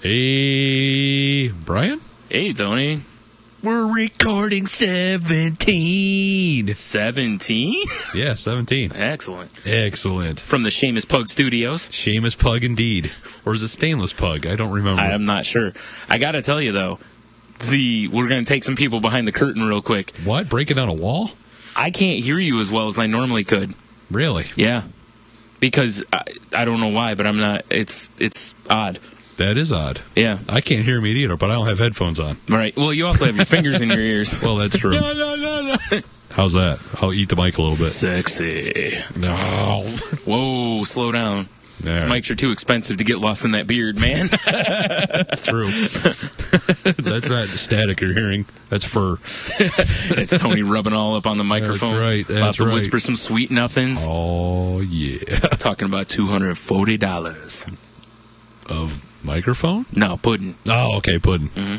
Hey, Brian? Hey, Tony. We're recording 17. 17? Yeah, 17. Excellent. Excellent. From the Seamus Pug Studios. Seamus Pug, indeed. Or is it Stainless Pug? I don't remember. I'm not sure. I got to tell you, though, we're going to take some people behind the curtain real quick. What? Breaking down a wall? I can't hear you as well as I normally could. Really? Yeah. Because I don't know why, but I'm not. It's odd. That is odd. Yeah. I can't hear me either, but I don't have headphones on. Right. Well, you also have your fingers in your ears. Well, that's true. No. How's that? I'll eat the mic a little bit. Sexy. No. Whoa, slow down. These mics are too expensive to get lost in that beard, man. That's true. That's not static you're hearing. That's fur. It's Tony rubbing all up on the microphone. That's right. That's about to right. whisper some sweet nothings. Oh, yeah. Talking about $240. Of microphone? No, pudding. Oh, okay, pudding. Mm-hmm.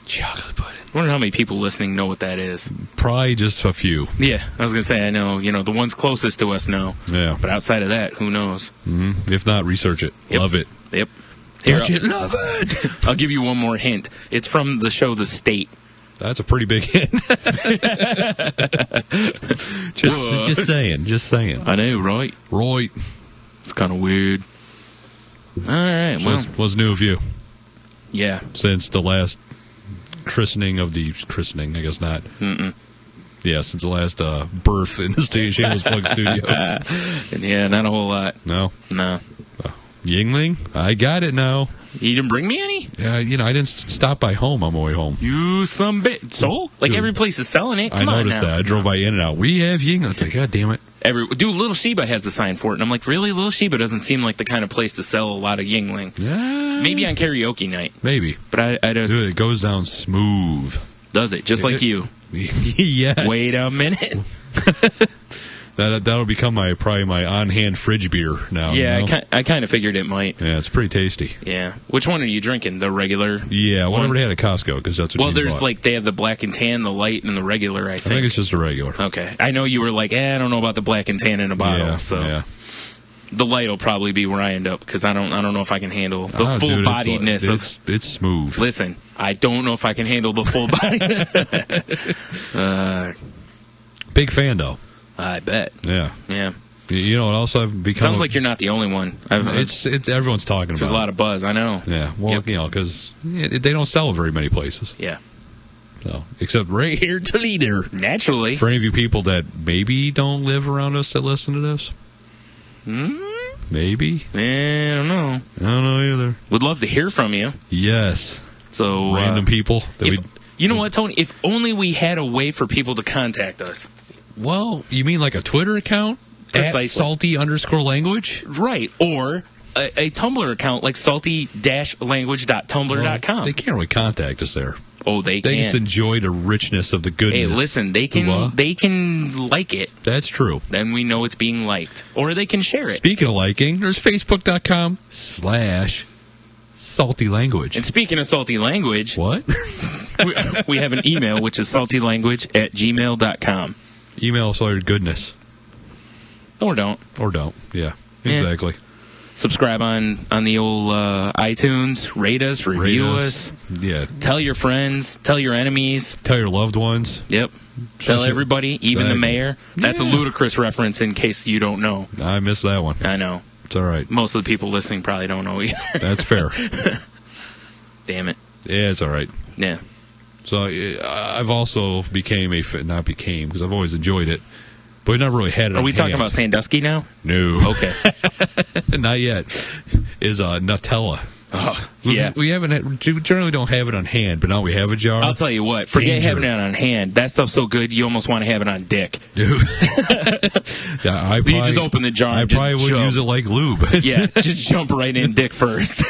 Chocolate pudding. I wonder how many people listening know what that is. Probably just a few. Yeah, I was going to say, I know, the ones closest to us know. Yeah. But outside of that, who knows? Mm-hmm. If not, research it. Yep. Love it. Yep. Touch it, love it. I'll give you one more hint. It's from the show The State. That's a pretty big hint. Just saying. I know, right? Right. It's kind of weird. All right, well. What's new of you? Yeah. Since the last christening, I guess not. Mm-mm. Yeah, since the last birth in the Shameless Plug Studios. Yeah, not a whole lot. No? No. Yingling? I got it now. You didn't bring me any? Yeah, I didn't stop by home on my way home. You some bit. So? Like, Dude, every place is selling it. Come I on noticed now. that. I drove by In-N-Out. We have Yingling. It's like, God damn it. Dude, Little Sheba has a sign for it. And I'm like, really? Little Sheba doesn't seem like the kind of place to sell a lot of Yingling. Yeah. Maybe on karaoke night. Maybe. But I just... Dude, it goes down smooth. Does it? Just like you. Yes. Wait a minute. That'll become probably my on-hand fridge beer now. Yeah, I kind of figured it might. Yeah, it's pretty tasty. Yeah. Which one are you drinking? The regular? Yeah, whatever they had at Costco, because that's what there's bought. they have the black and tan, the light, and the regular, I think it's just a regular. Okay. I know you were like, I don't know about the black and tan in a bottle, Yeah. The light will probably be where I end up, because I don't know if I can handle the full-bodiedness of... It's smooth. Listen, I don't know if I can handle the full body. Big fan, though. I bet. Yeah. Yeah. You know what else I've become? Sounds like you're not the only one. It's everyone's talking about. There's a lot of buzz, I know. Yeah. Well, because they don't sell it very many places. Yeah. So, except right here in Toledo. Naturally. For any of you people that maybe don't live around us that listen to this. Maybe. I don't know. I don't know either. Would love to hear from you. Yes. So random people. You know what, Tony? If only we had a way for people to contact us. Well, you mean like a Twitter account? Precisely. At salty_language? Right. Or a Tumblr account like salty-language.tumblr.com. Well, they can't really contact us there. Oh, they can. They just enjoy the richness of the goodness. Hey, listen, they can like it. That's true. Then we know it's being liked. Or they can share it. Speaking of liking, there's facebook.com/saltylanguage. And speaking of salty language... What? we have an email, which is saltylanguage@gmail.com. Email us all your goodness. Or don't. Yeah, exactly. Subscribe on the old iTunes. Rate us. Review us. Yeah. Tell your friends. Tell your enemies. Tell your loved ones. Yep. Tell everybody, even the mayor. That's a ludicrous reference in case you don't know. I missed that one. I know. It's all right. Most of the people listening probably don't know either. That's fair. Damn it. Yeah, it's all right. Yeah. So I've also not became, because I've always enjoyed it, but we've never really had it. Are we talking about Sandusky now? No. Okay. Not yet. Is Nutella. Oh, yeah. We generally don't have it on hand, but now we have a jar. I'll tell you what. Forget having it on hand. That stuff's so good, you almost want to have it on dick. Dude. Yeah, you just open the jar. I probably would use it like lube. Yeah, just jump right in dick first.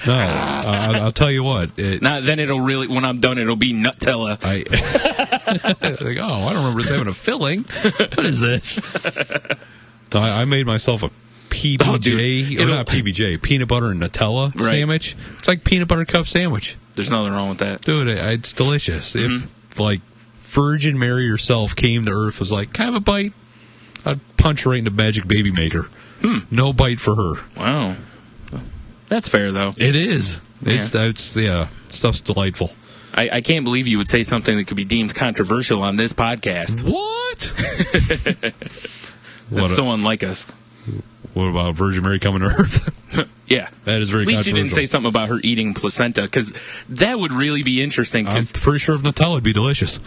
No, I'll tell you what. Then it'll really, when I'm done, it'll be Nutella. I don't remember this having a filling. What is this? No, I made myself a PBJ, or not PBJ, peanut butter and Nutella sandwich. It's like peanut butter cup sandwich. There's nothing wrong with that. Dude, it's delicious. Mm-hmm. If, like, Virgin Mary herself came to Earth, was like, can I have a bite? I'd punch her right in the magic baby maker. No bite for her. Wow. That's fair, though. It is. Stuff's delightful. I can't believe you would say something that could be deemed controversial on this podcast. What? That's so unlike us. What about Virgin Mary coming to Earth? Yeah. That is very At least controversial. you didn't say something about her eating placenta, because that would really be interesting. I'm pretty sure if Nutella would be delicious.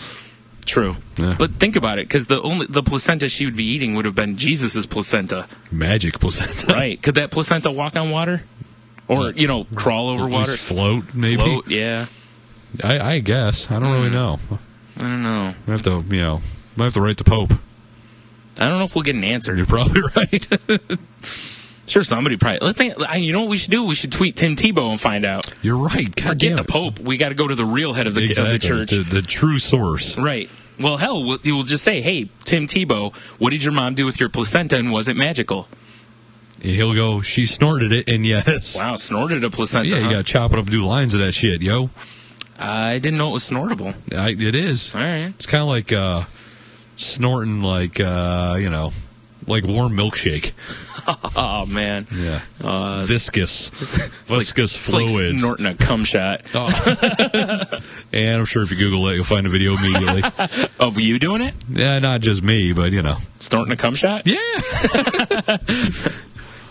True. Yeah. But think about it, because the placenta she would be eating would have been Jesus' placenta. Magic placenta. Right. Could that placenta walk on water? Or, crawl over water? Float, maybe? Float, yeah. I guess. I don't really know. I don't know. I have to, might have to write the Pope. I don't know if we'll get an answer. You're probably right. Sure, somebody probably. Let's think. You know what we should do? We should tweet Tim Tebow and find out. You're right. God Forget the Pope. We got to go to the real head of the church. The true source. Right. Well, hell, you will just say, "Hey, Tim Tebow, what did your mom do with your placenta, and was it magical?" And he'll go, "She snorted it, and yes." Wow, snorted a placenta. Yeah, you got to chop it up and do lines of that shit, yo. I didn't know it was snortable. It is. All right. It's kind of like snorting, like warm milkshake. Oh, man. Yeah. Viscous It's fluids. Like snorting a cum shot. Oh. And I'm sure if you Google it, you'll find a video immediately. Of you doing it? Yeah, not just me, but, Snorting a cum shot? Yeah.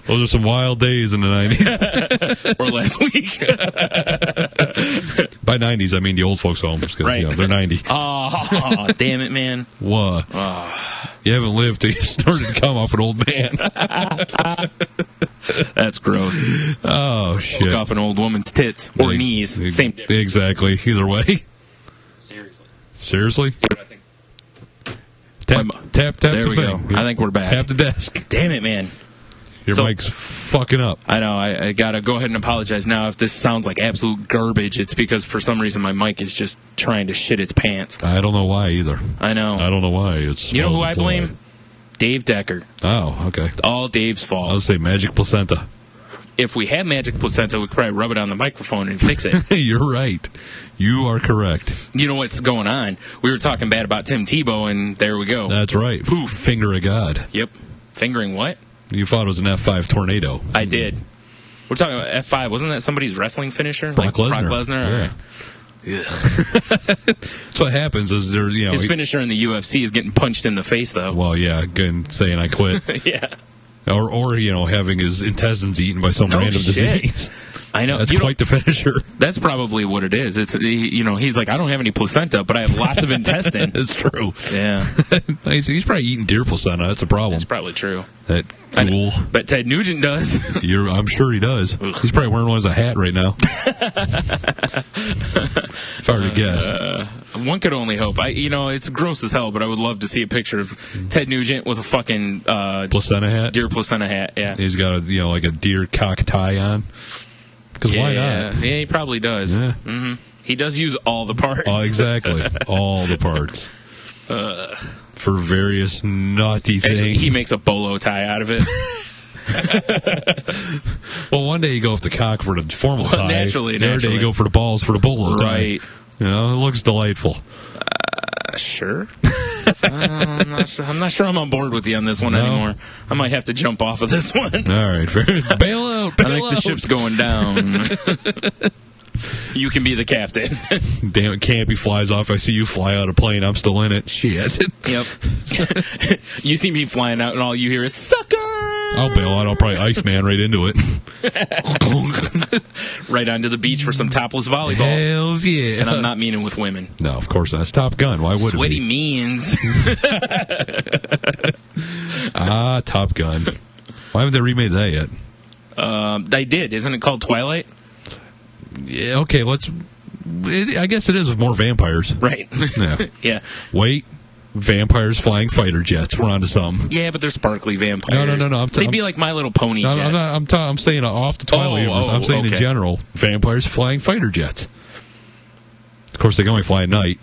Those are some wild days in the 90s. Or last week. By 90s, I mean the old folks' homes, because they're 90. Oh, damn it, man. What? Oh. You haven't lived till you started to come off an old man. That's gross. Oh, shit. Look off an old woman's tits or knees. Same difference. Exactly. Either way. Seriously? Tap there the we thing. go. I think we're back. Tap the desk. Damn it, man. Your mic's fucking up. I know. I got to go ahead and apologize now. If this sounds like absolute garbage, it's because for some reason my mic is just trying to shit its pants. I don't know why either. I know. I don't know why. It's you know who I blame? Dave Decker. Oh, okay. All Dave's fault. I was say magic placenta. If we had magic placenta, we could probably rub it on the microphone and fix it. You're right. You are correct. You know what's going on? We were talking bad about Tim Tebow, and there we go. That's right. Poof. Finger of God. Yep. Fingering what? You thought it was an F5 tornado. I did. We're talking about F5. Wasn't that somebody's wrestling finisher? Brock Lesnar. Brock Lesnar? Yeah. That's what happens is there, his finisher in the UFC is getting punched in the face, though. Well, yeah, again, saying I quit. Yeah. Or having his intestines eaten by some random disease. I know. That's quite the finisher. That's probably what it is. It's he's like, I don't have any placenta, but I have lots of intestine. It's true. Yeah. He's probably eating deer placenta. That's a problem. That's probably true. That cool. But Ted Nugent does. I'm sure he does. Ugh. He's probably wearing one as a hat right now. If I were to guess. One could only hope. It's gross as hell, but I would love to see a picture of Ted Nugent with a fucking placenta hat. Deer placenta hat. Yeah. He's got like a deer cock tie on. Because why not? Yeah, he probably does. Yeah. Mm-hmm. He does use all the parts. Oh, exactly. All the parts. For various naughty things. Actually, he makes a bolo tie out of it. Well, one day you go with the cock for the formal tie. Naturally. The other day you go for the balls for the bolo tie. Right. It looks delightful. Sure. I'm not sure I'm on board with you on this one anymore. I might have to jump off of this one. All right. Bail out. I think the ship's going down. You can be the captain. Damn it, Campy flies off. I see you fly out of plane. I'm still in it. Shit. Yep. You see me flying out, and all you hear is, sucker! I'll bail out. I'll probably Iceman right into it. Right onto the beach for some topless volleyball. Hells yeah. And I'm not meaning with women. No, of course not. That's Top Gun. Why would Sweaty it be? means. Top Gun. Why haven't they remade that yet? They did. Isn't it called Twilight? Yeah, okay, I guess it is with more vampires. Right. Yeah. Yeah. Wait. Vampires flying fighter jets. We're on to something. Yeah, but they're sparkly vampires. No. They'd be like My Little Pony jets. I'm saying off the Twilight universe. I'm saying in general, vampires flying fighter jets. Of course, they can only fly at night.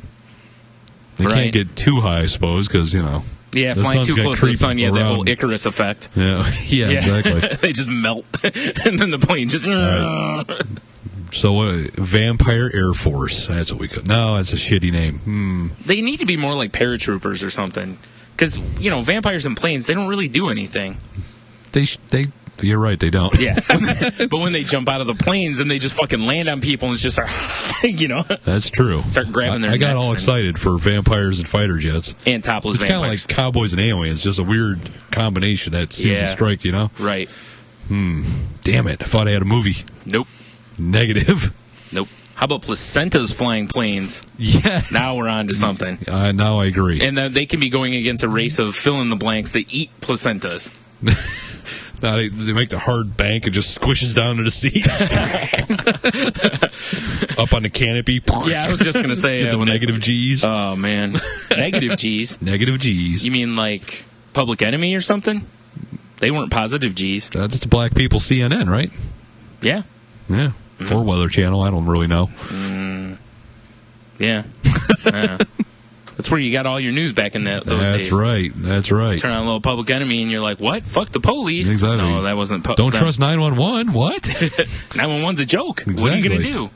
They can't get too high, I suppose, because, Yeah, flying too close to the sun, that whole Icarus effect. Yeah, exactly. They just melt, and then the plane just... So, Vampire Air Force. That's what we could... No, that's a shitty name. They need to be more like paratroopers or something. Because, vampires and planes, they don't really do anything. They You're right, they don't. Yeah. But when they jump out of the planes and they just fucking land on people and just start, That's true. Start grabbing their I got necks all excited for vampires and fighter jets. And topless it's vampires. It's kind of like cowboys and aliens, just a weird combination that seems to strike, Right. Damn it. I thought I had a movie. Nope. Negative. Nope. How about placentas flying planes? Yes. Now we're on to something. Now I agree. And they can be going against a race of fill-in-the-blanks that eat placentas. Now they make the hard bank and just squishes down to the seat. Up on the canopy. Yeah, I was just going to say. The negative G's. Oh, man. Negative G's? Negative G's. You mean like Public Enemy or something? They weren't positive G's. That's the black people CNN, right? Yeah. Yeah. Mm-hmm. Or Weather Channel. I don't really know. Yeah. That's where you got all your news back in those days. That's right. Just turn on a little Public Enemy and you're like, what? Fuck the police. Exactly. No, that wasn't... Don't trust 911. What? 911's a joke. Exactly. What are you going to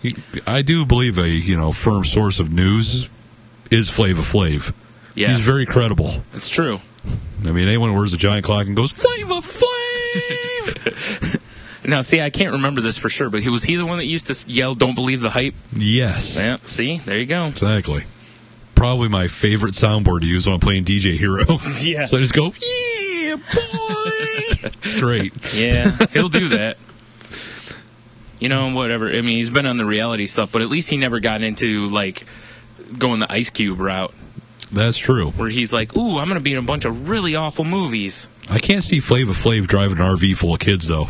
do? I do believe a firm source of news is Flava Flav. Yeah. He's very credible. It's true. I mean, anyone wears a giant clock and goes, Flava Flav! Now, see, I can't remember this for sure, but was he the one that used to yell, don't believe the hype? Yes. Yeah, see? There you go. Exactly. Probably my favorite soundboard to use when I'm playing DJ Hero. Yeah. So I just go, yeah, boy! It's great. Yeah, he'll do that. Whatever. I mean, he's been on the reality stuff, but at least he never got into, like, going the Ice Cube route. That's true. Where he's like, ooh, I'm going to be in a bunch of really awful movies. I can't see Flava Flav driving an RV full of kids, though.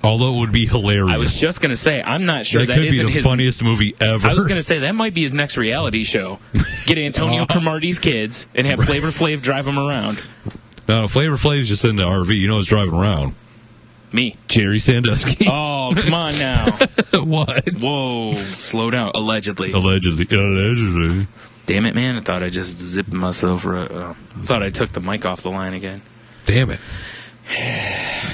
Although it would be hilarious. I was just going to say, I'm not sure that could be the funniest movie ever. I was going to say, that might be his next reality show. Get Antonio Cromartie's kids and have Flavor Flav drive them around. No, Flavor Flav's just in the RV. You know who's driving around? Me. Jerry Sandusky. Oh, come on now. What? Whoa. Slow down. Allegedly. Damn it, man. I thought I just zipped myself. I thought I took the mic off the line again. Damn it.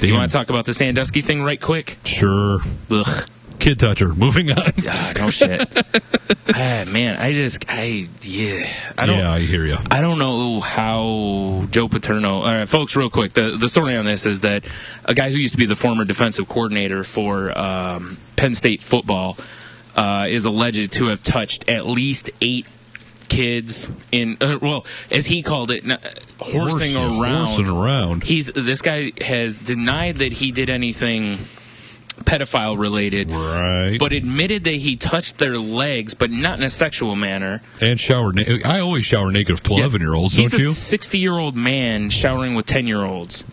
Do you want to talk about the Sandusky thing right quick? Sure. Ugh. Kid toucher. Moving on. No shit. Man, I hear you. I don't know how Joe Paterno... All right, folks, real quick. The story on this is that a guy who used to be the former defensive coordinator for Penn State football is alleged to have touched at least 8 kids in, as he called it, horsing around. This guy has denied that he did anything pedophile related, right? But admitted that he touched their legs, but not in a sexual manner. And showered naked. I always shower naked with 11-year-olds, don't you? He's a 60-year-old man showering with 10-year-olds.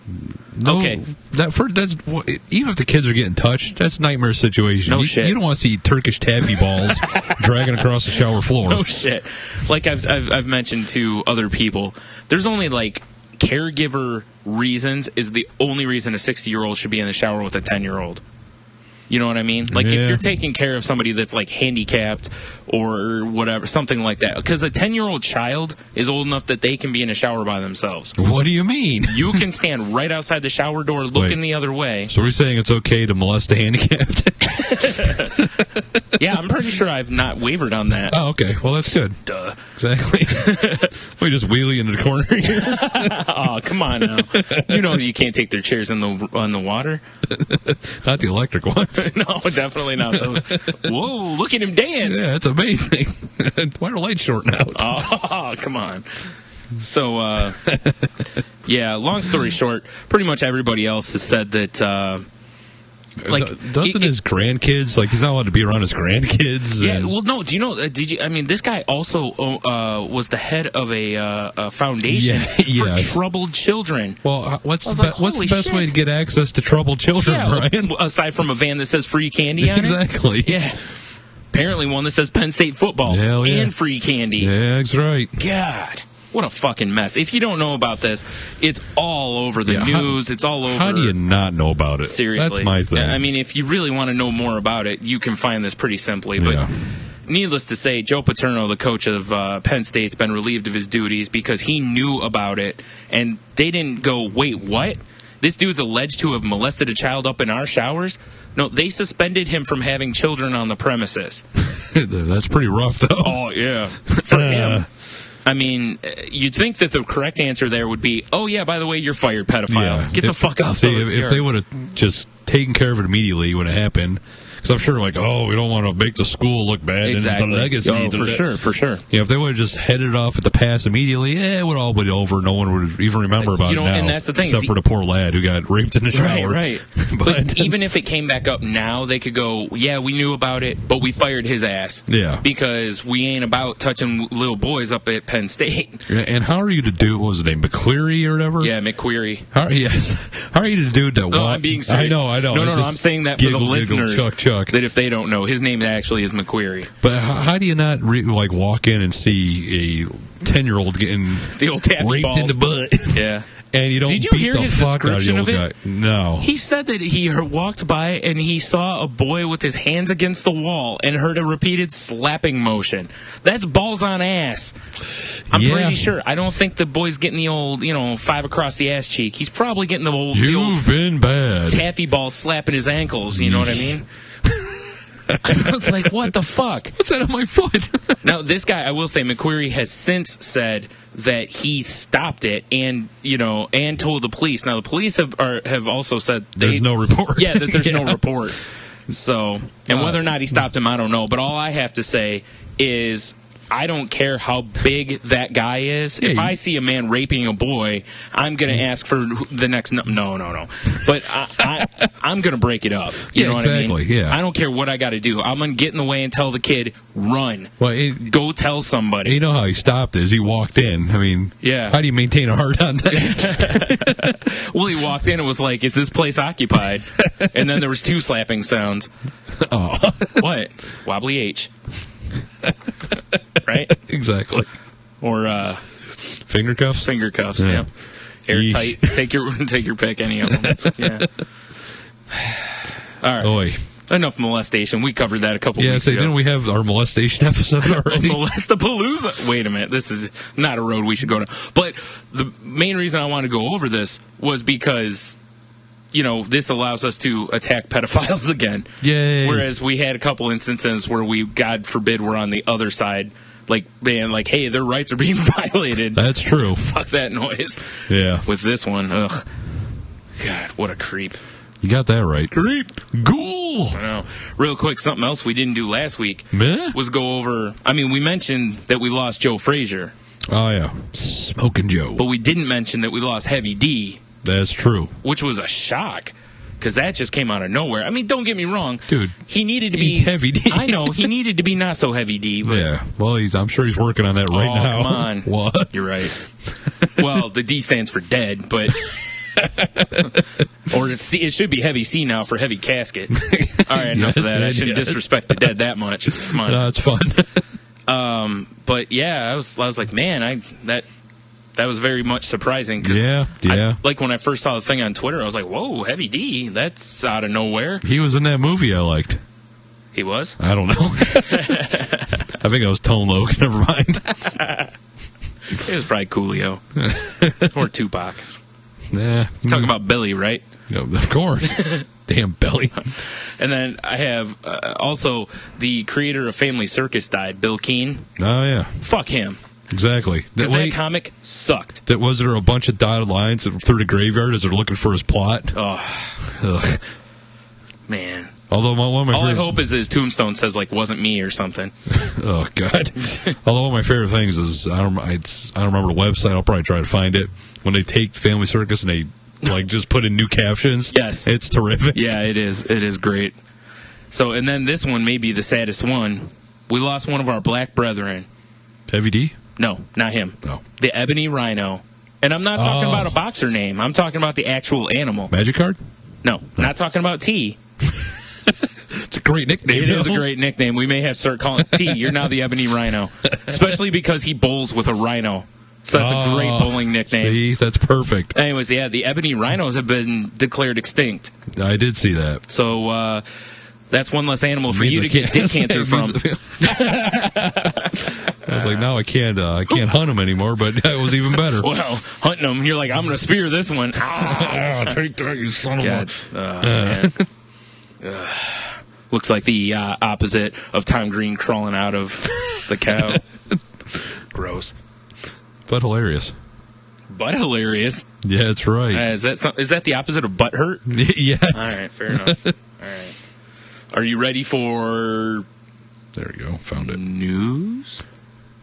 No, okay. That's even if the kids are getting touched, that's a nightmare situation. No shit. You don't want to see Turkish taffy balls dragging across the shower floor. No shit. Like I've mentioned to other people, there's only like caregiver reasons is the only reason a 60-year-old should be in the shower with a 10-year-old. You know what I mean? Like, if you're taking care of somebody that's, like, handicapped or whatever, something like that. Because a 10-year-old child is old enough that they can be in a shower by themselves. What do you mean? You can stand right outside the shower door looking the other way. So we're saying it's okay to molest a handicapped? Yeah, I'm pretty sure I've not wavered on that. Oh, okay. Well, that's good. Duh. Exactly. We just wheelie into the corner here. Oh, come on now. You know you can't take their chairs on the water. Not the electric ones. No, definitely not those. Whoa, look at him dance. Yeah, it's amazing. Why are lights shorting out? Oh, come on. So, yeah, long story short, pretty much everybody else has said that... doesn't his grandkids, like, he's not allowed to be around his grandkids? Yeah, well, no, do you know, this guy also was the head of a foundation for troubled children. Well, what's the best way to get access to troubled children, Brian? Aside from a van that says free candy on it? Exactly. Yeah. Apparently one that says Penn State football and free candy. Yeah, that's right. God. What a fucking mess. If you don't know about this, it's all over the news. It's all over. How do you not know about it? Seriously. That's my thing. I mean, if you really want to know more about it, you can find this pretty simply. But needless to say, Joe Paterno, the coach of Penn State's been relieved of his duties because he knew about it. And they didn't go, wait, what? This dude's alleged to have molested a child up in our showers? No, they suspended him from having children on the premises. That's pretty rough, though. Oh, yeah. For him. I mean, you'd think that the correct answer there would be, oh, yeah, by the way, you're fired, pedophile. Yeah. Get the fuck off. If they would have just taken care of it immediately when it happened, because I'm sure, like, oh, we don't want to make the school look bad. Exactly. And it's the legacy. Oh, for sure. You know, if they would have just headed off at the pass immediately, it would all be over. No one would even remember about it now. And that's the thing. Except for the poor lad who got raped in the shower. Right. But even if it came back up now, they could go, yeah, we knew about it, but we fired his ass. Yeah. Because we ain't about touching little boys up at Penn State. And how are you to do, what was his name, McQuarrie or whatever? Yeah, McQuarrie. How are you to do that? No, I'm being serious. I know. No, I'm saying that for the listeners. Chuck. That if they don't know, his name actually is McQuarrie. But how do you not walk in and see a 10-year-old getting the old taffy raped balls in the butt? Yeah. And you don't Did you beat hear the his fuck out of the description old of guy. it? No. He said that he walked by and he saw a boy with his hands against the wall and heard a repeated slapping motion. That's balls on ass. I'm pretty sure. I don't think the boy's getting the old, 5 across the ass cheek. He's probably getting the old been bad. Taffy ball slapping his ankles. You know what I mean? I was like, what the fuck? What's that on my foot? Now, this guy, I will say, McQuarrie has since said that he stopped it and told the police. Now, the police have also said there's no report. Yeah, that there's no report. So, and whether or not he stopped him, I don't know. But all I have to say is, I don't care how big that guy is. Yeah, if I see a man raping a boy, I'm going to ask for the next... No. But I'm going to break it up. You know what I mean? Yeah. I don't care what I got to do. I'm going to get in the way and tell the kid, run. Well, go tell somebody. You know how he stopped this? He walked in. I mean, yeah. How do you maintain a heart on that? Well, he walked in and was like, is this place occupied? And then there was 2 slapping sounds. Oh. What? Wobbly H. Right? Exactly. Or finger cuffs? Finger cuffs, yeah. Airtight. Take your pick, any of them. Yeah. All right. Oy. Enough molestation. We covered that a couple weeks ago. Didn't we have our molestation episode already? Molestapalooza. Wait a minute. This is not a road we should go down. But the main reason I want to go over this was because... this allows us to attack pedophiles again. Yay. Whereas we had a couple instances where we, God forbid, were on the other side, being hey, their rights are being violated. That's true. Fuck that noise. Yeah. With this one, ugh. God, what a creep. You got that right. Creep. Ghoul. I know. Real quick, something else we didn't do last week was go over, we mentioned that we lost Joe Frazier. Oh, yeah. Smoking Joe. But we didn't mention that we lost Heavy D. That's true. Which was a shock, because that just came out of nowhere. Don't get me wrong. Dude. He needed to be... Heavy D. I know. He needed to be not so Heavy D. But, yeah. Well, I'm sure he's working on that right now. Come on. What? You're right. Well, the D stands for dead, but... or it should be Heavy C now for Heavy Casket. All right, enough of that. I shouldn't disrespect the dead that much. Come on. No, it's fun. But, yeah, I was like, man, that was very much surprising. Cause yeah. When I first saw the thing on Twitter, I was like, whoa, Heavy D, that's out of nowhere. He was in that movie I liked. He was? I don't know. I think I was Tone Loc. Never mind. It was probably Coolio. Or Tupac. Nah. You're talking about Billy, right? Yeah, of course. Damn Billy. And then I have also the creator of Family Circus died, Bill Keane. Oh, yeah. Fuck him. Exactly. Because that comic sucked. Was there a bunch of dotted lines through the graveyard as they're looking for his plot? Oh. Ugh. Man. Although one of my all I hope is his tombstone says, wasn't me or something. Oh, God. Although one of my favorite things is, I don't remember the website. I'll probably try to find it. When they take Family Circus and they, just put in new captions. Yes. It's terrific. Yeah, it is. It is great. So, and then this one may be the saddest one. We lost one of our black brethren. Heavy D? No, not him. No. The Ebony Rhino. And I'm not talking about a boxer name. I'm talking about the actual animal. Magic Card? No, not talking about T. It's a great nickname. It is a great nickname. We may have to start calling it T. You're now the Ebony Rhino. Especially because he bowls with a rhino. So that's a great bowling nickname. See, that's perfect. Anyways, yeah, the Ebony Rhinos have been declared extinct. I did see that. So, that's one less animal for you to get dick cancer from. I was like, now I can't hunt them anymore, but that was even better. Well, hunting them, you're like, I'm going to spear this one. Take that, you son of a... Man. Looks like the opposite of Tom Green crawling out of the cow. Gross. But hilarious. But hilarious. Yeah, that's right. Is that the opposite of butt hurt? Yes. All right, fair enough. All right. Are you ready for... There you go. Found it. News?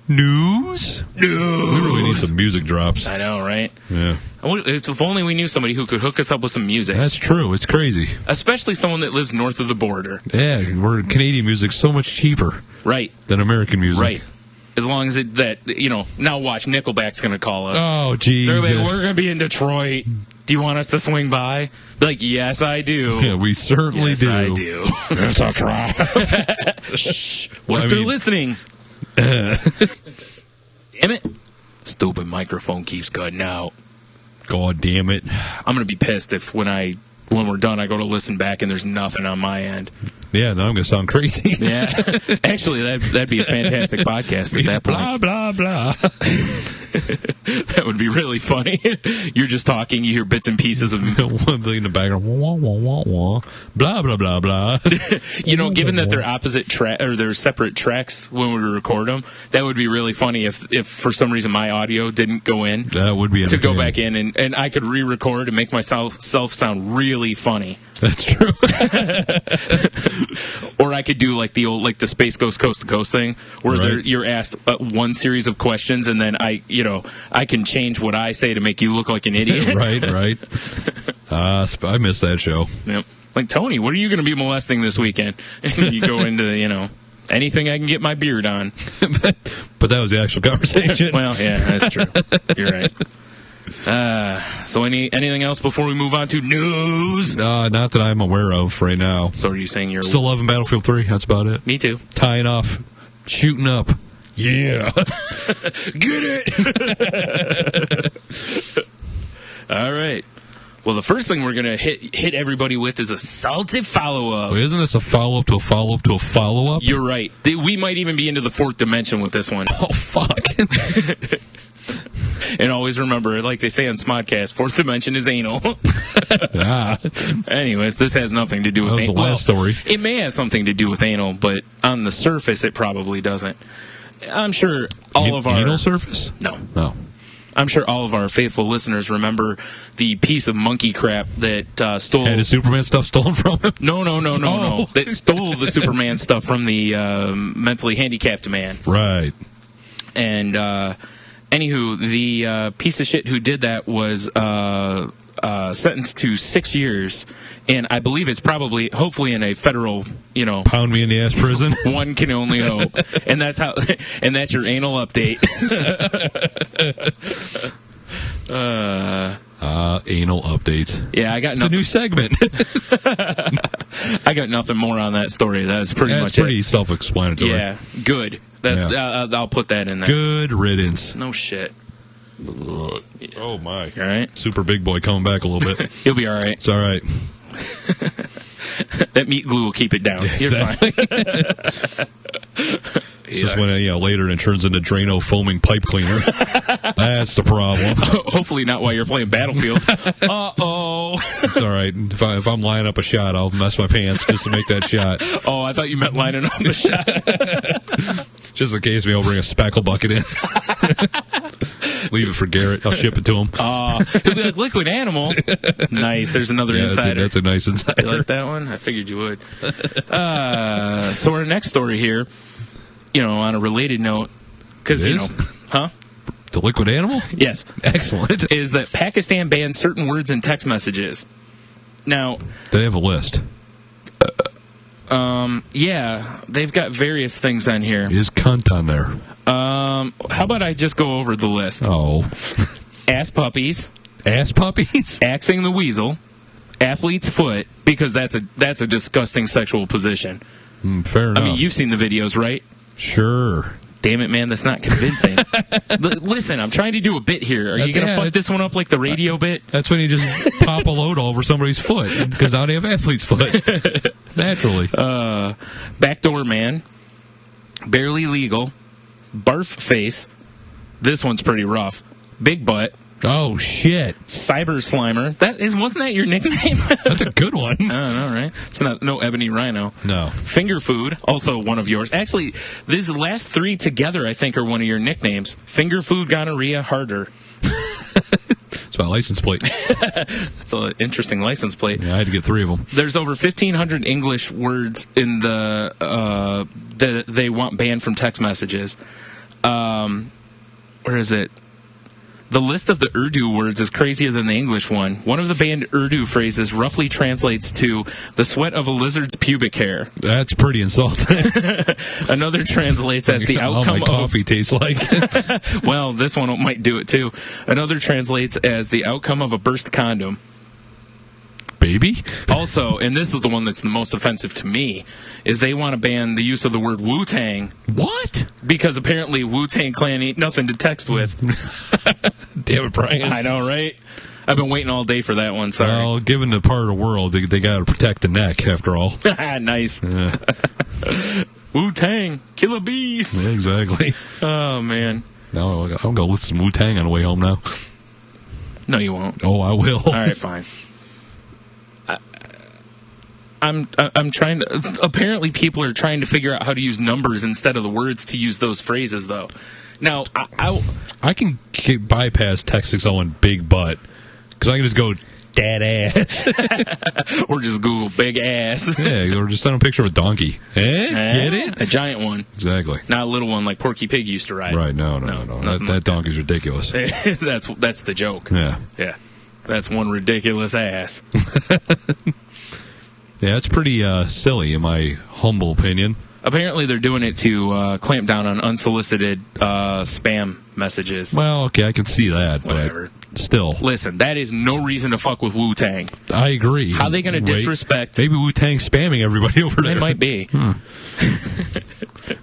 News? We really need some music drops. I know, right? Yeah. If only we knew somebody who could hook us up with some music. That's true. It's crazy. Especially someone that lives north of the border. Yeah, Canadian music's so much cheaper. Right. Than American music. Right. As long as now watch, Nickelback's going to call us. Oh, geez. They're like, we're going to be in Detroit. Do you want us to swing by? Be like, yes, I do. Yeah, we certainly do. Yes, I do. Yes, that's right. Shh. What if they're listening? Damn it. Stupid microphone keeps cutting out. God damn it. I'm going to be pissed if when we're done, I go to listen back and there's nothing on my end. Yeah, now I'm going to sound crazy. Yeah. Actually, that'd be a fantastic podcast at that point. Blah, blah, blah. That would be really funny. You're just talking, you hear bits and pieces of... One in the background. Wah, wah, wah, wah. Blah, blah, blah, blah. Given that they're opposite or they're separate tracks when we record them, that would be really funny if for some reason my audio didn't go in. That would be to go back in and I could re-record and make myself sound really funny. That's true. Or I could do like the Space Ghost Coast to Coast thing, where you're asked one series of questions, and then I can change what I say to make you look like an idiot. Right. I missed that show. Yep. Like, Tony, what are you going to be molesting this weekend? And you go into, anything I can get my beard on. But that was the actual conversation. Well, yeah, that's true. You're right. So anything else before we move on to news? Not that I'm aware of right now. So are you saying you're... Still loving Battlefield 3, that's about it. Me too. Tying off, shooting up. Yeah. Get it! All right. Well, the first thing we're going to hit everybody with is a salty follow-up. Well, isn't this a follow-up to a follow-up to a follow-up? You're right. We might even be into the fourth dimension with this one. Oh, fuck. And always remember, like they say on Smodcast, fourth dimension is anal. Anyways, this has nothing to do with anal. That was the last story. It may have something to do with anal, but on the surface, it probably doesn't. I'm sure all of our... Anal surface? No. I'm sure all of our faithful listeners remember the piece of monkey crap that stole... Had his Superman stuff stolen from him? No. That stole the Superman stuff from the mentally handicapped man. Right. And... Anywho, the piece of shit who did that was sentenced to 6 years, and I believe it's hopefully in a federal, pound me in the ass prison. One can only hope, and that's your anal update. Anal updates. Yeah, I got. It's a new segment. I got nothing more on that story. That's pretty much pretty it. Self-explanatory. Yeah, good. I'll put that in there. Good riddance. No shit. Oh, my. You all right? Super big boy coming back a little bit. He'll be all right. It's all right. That meat glue will keep it down. Yeah, You're exactly. fine. Just when later it turns into Drano foaming pipe cleaner. That's the problem. Hopefully not while you're playing Battlefield. Uh-oh. It's all right. If I'm lining up a shot, I'll mess my pants just to make that shot. Oh, I thought you meant lining up a shot. Just in case maybe I'll bring a spackle bucket in. Leave it for Garrett. I'll ship it to him. He'll be like, Liquid Animal. Nice. There's another insider. That's a nice insider. You like that one? I figured you would. So our next story here, on a related note, because, huh? The Liquid Animal? Yes. Excellent. Is that Pakistan banned certain words in text messages. Now... They have a list. Yeah, they've got various things on here. Is cunt on there? How about I just go over the list? Oh. Ass puppies. Ass puppies? Axing the weasel. Athlete's foot, because that's a disgusting sexual position. Fair enough. I mean, you've seen the videos, right? Sure. Damn it, man, that's not convincing. Listen, I'm trying to do a bit here. Are you going to fuck this one up like the radio bit? That's when you just pop a load all over somebody's foot, because now they have athlete's foot. Naturally. Backdoor man. Barely legal. Barf face. This one's pretty rough. Big butt. Oh, shit. Cyber Slimer. Wasn't that your nickname? That's a good one. I don't know, right? It's no Ebony Rhino. No. Finger Food, also one of yours. Actually, these last three together, I think, are one of your nicknames. Finger Food, Gonorrhea, Harder. It's my license plate. That's an interesting license plate. Yeah, I had to get 3 of them. There's over 1,500 English words in that they want banned from text messages. Where is it? The list of the Urdu words is crazier than the English one. One of the banned Urdu phrases roughly translates to the sweat of a lizard's pubic hair. That's pretty insulting. Another translates as the outcome my coffee tastes like. Well, this one might do it too. Another translates as the outcome of a burst condom. Baby? Also, and this is the one that's the most offensive to me, is they want to ban the use of the word Wu-Tang. What? Because apparently Wu-Tang Clan ain't nothing to text with. Damn it, Brian. I know, right? I've been waiting all day for that one, sorry. Well, given the part of the world, they got to protect the neck, after all. Nice. Yeah. Wu-Tang, killer bees. Yeah, exactly. Oh, man. No, I'm going to listen to some Wu-Tang on the way home now. No, you won't. Oh, I will. All right, fine. I'm trying to. Apparently, people are trying to figure out how to use numbers instead of the words to use those phrases, though. Now, I can bypass texting someone big butt because I can just go dad ass, or just Google big ass. Yeah, or just send a picture of a donkey. Get it? A giant one. Exactly. Not a little one like Porky Pig used to ride. Right? No. That donkey's ridiculous. That's the joke. Yeah. That's one ridiculous ass. Yeah, it's pretty silly, in my humble opinion. Apparently, they're doing it to clamp down on unsolicited spam messages. Well, okay, I can see that, whatever. But still. Listen, that is no reason to fuck with Wu-Tang. I agree. How are they going to disrespect? Maybe Wu-Tang's spamming everybody over there. They might be.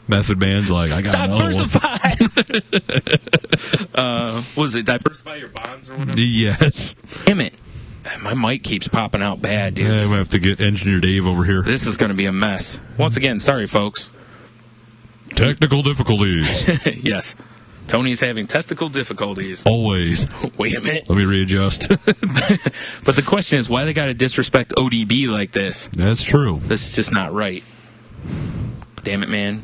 Method Man's like, I got diversify. Was it diversify your bonds or whatever? Yes. Damn it. My mic keeps popping out bad, dude. Yeah, we have to get Engineer Dave over here. This is going to be a mess. Once again, sorry, folks. Technical difficulties. Yes. Tony's having testicle difficulties. Always. Wait a minute. Let me readjust. But the question is, why they got to disrespect ODB like this? That's true. This is just not right. Damn it, man.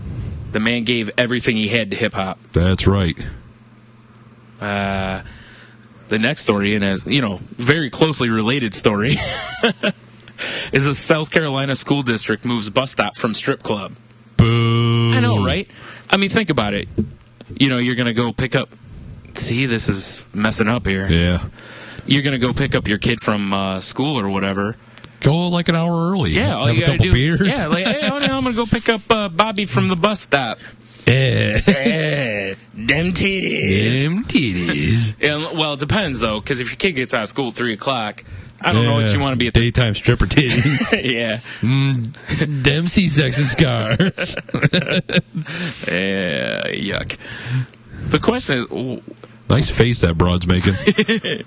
The man gave everything he had to hip-hop. That's right. The next story, and as you know, very closely related story, is a South Carolina school district moves bus stop from strip club. Boo. I know, right? I mean, think about it. You know, you're going to go pick up... See, this is messing up here. Yeah. You're going to go pick up your kid from school or whatever. Go like an hour early. Yeah, all have you a got to couple do... beers. Yeah, like, hey, I'm going to go pick up Bobby from the bus stop. Them titties. And, well, it depends, though, because if your kid gets out of school at 3 o'clock, I don't know what you want to be at the... Daytime stripper titties. Yeah. Them C-section scars. Yeah, yuck. The question is... Nice face that broad's making.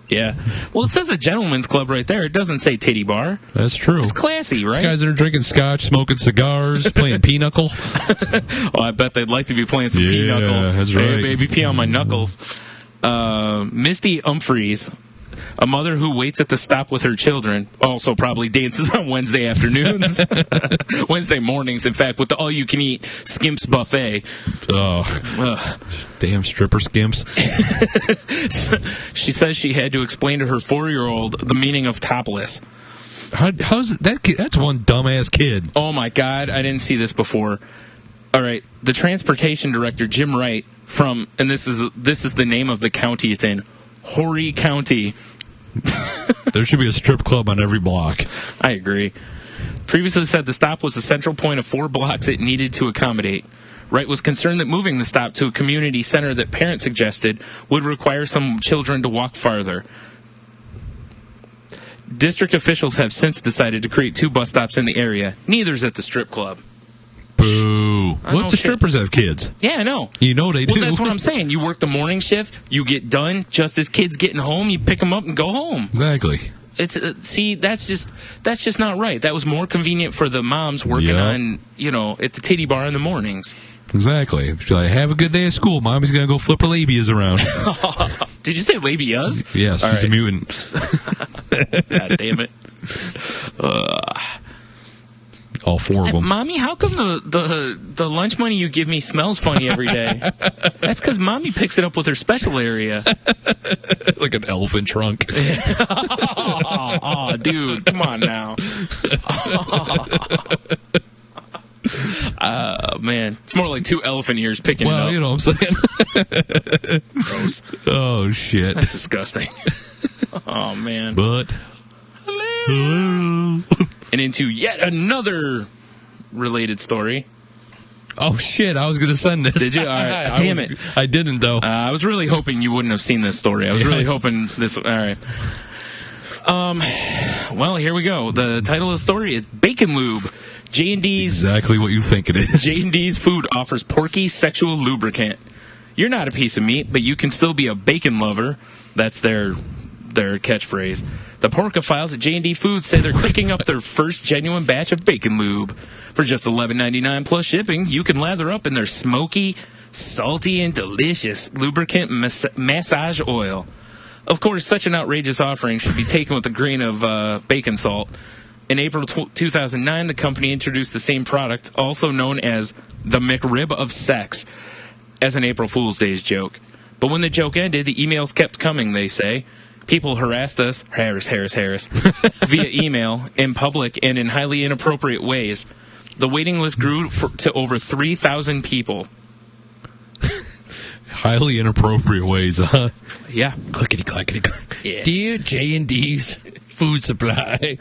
Yeah. Well, it says a gentleman's club right there. It doesn't say titty bar. That's true. It's classy, right? These guys that are drinking scotch, smoking cigars, playing pinochle. Oh, I bet they'd like to be playing some pinochle. Yeah, that's right. Hey, baby, pee on my knuckles. Misty Humphreys, a mother who waits at the stop with her children, also probably dances on Wednesday afternoons. Wednesday mornings, in fact, with the all-you-can-eat Skimps buffet. Oh, damn stripper skimps. She says she had to explain to her 4-year-old the meaning of topless. How's that kid? That's one dumbass kid. Oh, my God. I didn't see this before. All right. The transportation director, Jim Wright, and this is the name of the county it's in, Horry County. There should be a strip club on every block. I agree. Previously said the stop was the central point of 4 blocks it needed to accommodate. Wright was concerned that moving the stop to a community center that parents suggested would require some children to walk farther. District officials have since decided to create 2 bus stops in the area. Neither's at the strip club. Boo. What if the strippers have kids? Yeah, I know. You know they do. Well, that's what I'm saying. You work the morning shift, you get done, just as kids getting home, you pick them up and go home. Exactly. It's see, that's just not right. That was more convenient for the moms working on, at the titty bar in the mornings. Exactly. If you're like, have a good day at school, mommy's going to go flip her labias around. Did you say labias? Yes, she's a mutant. God damn it. All 4 of them. Mommy, how come the lunch money you give me smells funny every day? That's because Mommy picks it up with her special area. Like an elephant trunk. Oh, dude, come on now. Man, it's more like 2 elephant ears picking it up. Well, you know what I'm saying. Gross. Oh, shit. That's disgusting. Oh, man. But hilarious. And into yet another related story. Oh, shit, I was going to send this. Did you? All right. Damn it. I didn't, though. I was really hoping you wouldn't have seen this story. I was really hoping this... All right. Well, here we go. The title of the story is Bacon Lube. J&D's... Exactly what you think it is. J&D's food offers porky sexual lubricant. You're not a piece of meat, but you can still be a bacon lover. That's their catchphrase. The porcophiles at J&D Foods say they're cooking up their first genuine batch of bacon lube. For just $11.99 plus shipping, you can lather up in their smoky, salty, and delicious lubricant massage oil. Of course, such an outrageous offering should be taken with a grain of bacon salt. In April 2009, the company introduced the same product, also known as the McRib of Sex, as an April Fool's Day joke. But when the joke ended, the emails kept coming, they say. People harassed us, Harris, via email, in public, and in highly inappropriate ways. The waiting list grew to over 3,000 people. Highly inappropriate ways, huh? Yeah. Clickety-clackety. Yeah. Dear J&D's Food Supply,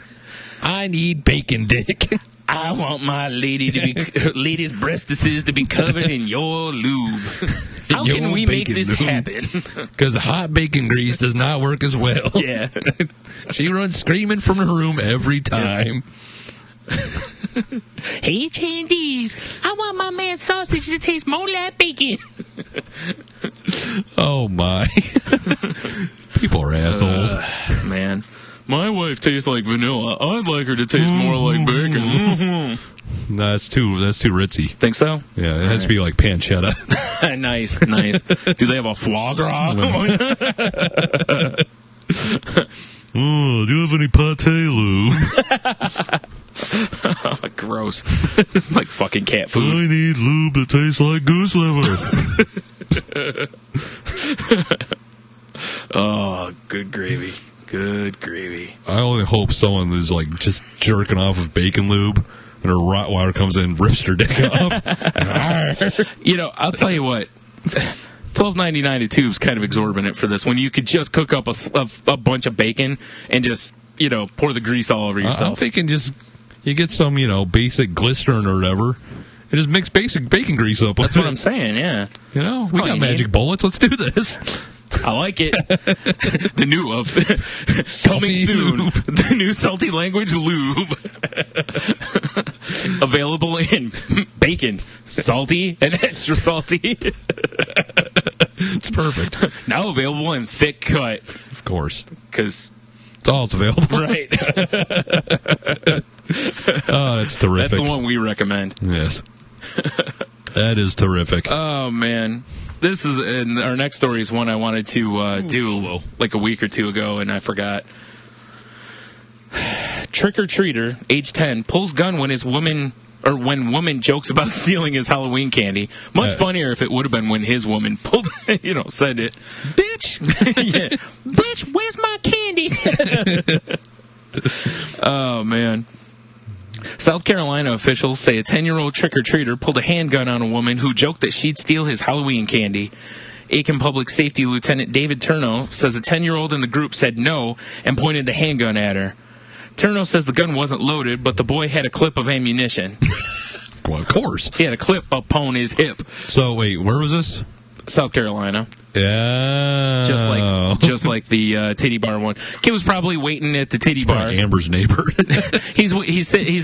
I need bacon dick. I want my lady's breastises to be covered in your lube. How can we make this happen? Because hot bacon grease does not work as well. Yeah. She runs screaming from her room every time. Hey, J&D's, I want my man's sausage to taste more like bacon. Oh, my. People are assholes. Man. My wife tastes like vanilla. I'd like her to taste more like bacon. Mm-hmm. That's too ritzy. Think so? Yeah, it has to be like pancetta. Nice. Do they have a foie gras? Oh, do you have any pate lube? Gross. Like fucking cat food. I need lube that tastes like goose liver. Oh, good gravy. Good gravy. I only hope someone is like just jerking off of bacon lube and her Rottweiler comes in and rips her dick off. You know, I'll tell you what. $12.99 a tube is kind of exorbitant for this. When you could just cook up a bunch of bacon and just, pour the grease all over yourself. I'm thinking just you get some, basic glycerin or whatever. And just mix basic bacon grease up. That's what I'm saying, yeah. We got magic bullets. Let's do this. I like it. The new coming soon. Lube. The new salty language lube. Available in bacon, salty and extra salty. It's perfect. Now available in thick cut. Of course. Because it's all it's available. Right. Oh, that's terrific. That's the one we recommend. Yes. That is terrific. Oh, man. This is, and our next story is one I wanted to do like a week or two ago, and I forgot. Trick-or-treater, age 10, pulls gun when when woman jokes about stealing his Halloween candy. Much funnier if it would have been when his woman pulled, said it. Bitch! Yeah. Bitch, where's my candy? Oh, man. South Carolina officials say a 10-year-old trick-or-treater pulled a handgun on a woman who joked that she'd steal his Halloween candy. Aiken Public Safety Lieutenant David Turno says a 10-year-old in the group said no and pointed the handgun at her. Turno says the gun wasn't loaded, but the boy had a clip of ammunition. Well, of course. He had a clip upon his hip. So, wait, where was this? South Carolina. Yeah. Just like the titty bar one. Kid was probably waiting at the titty bar. Amber's neighbor. He's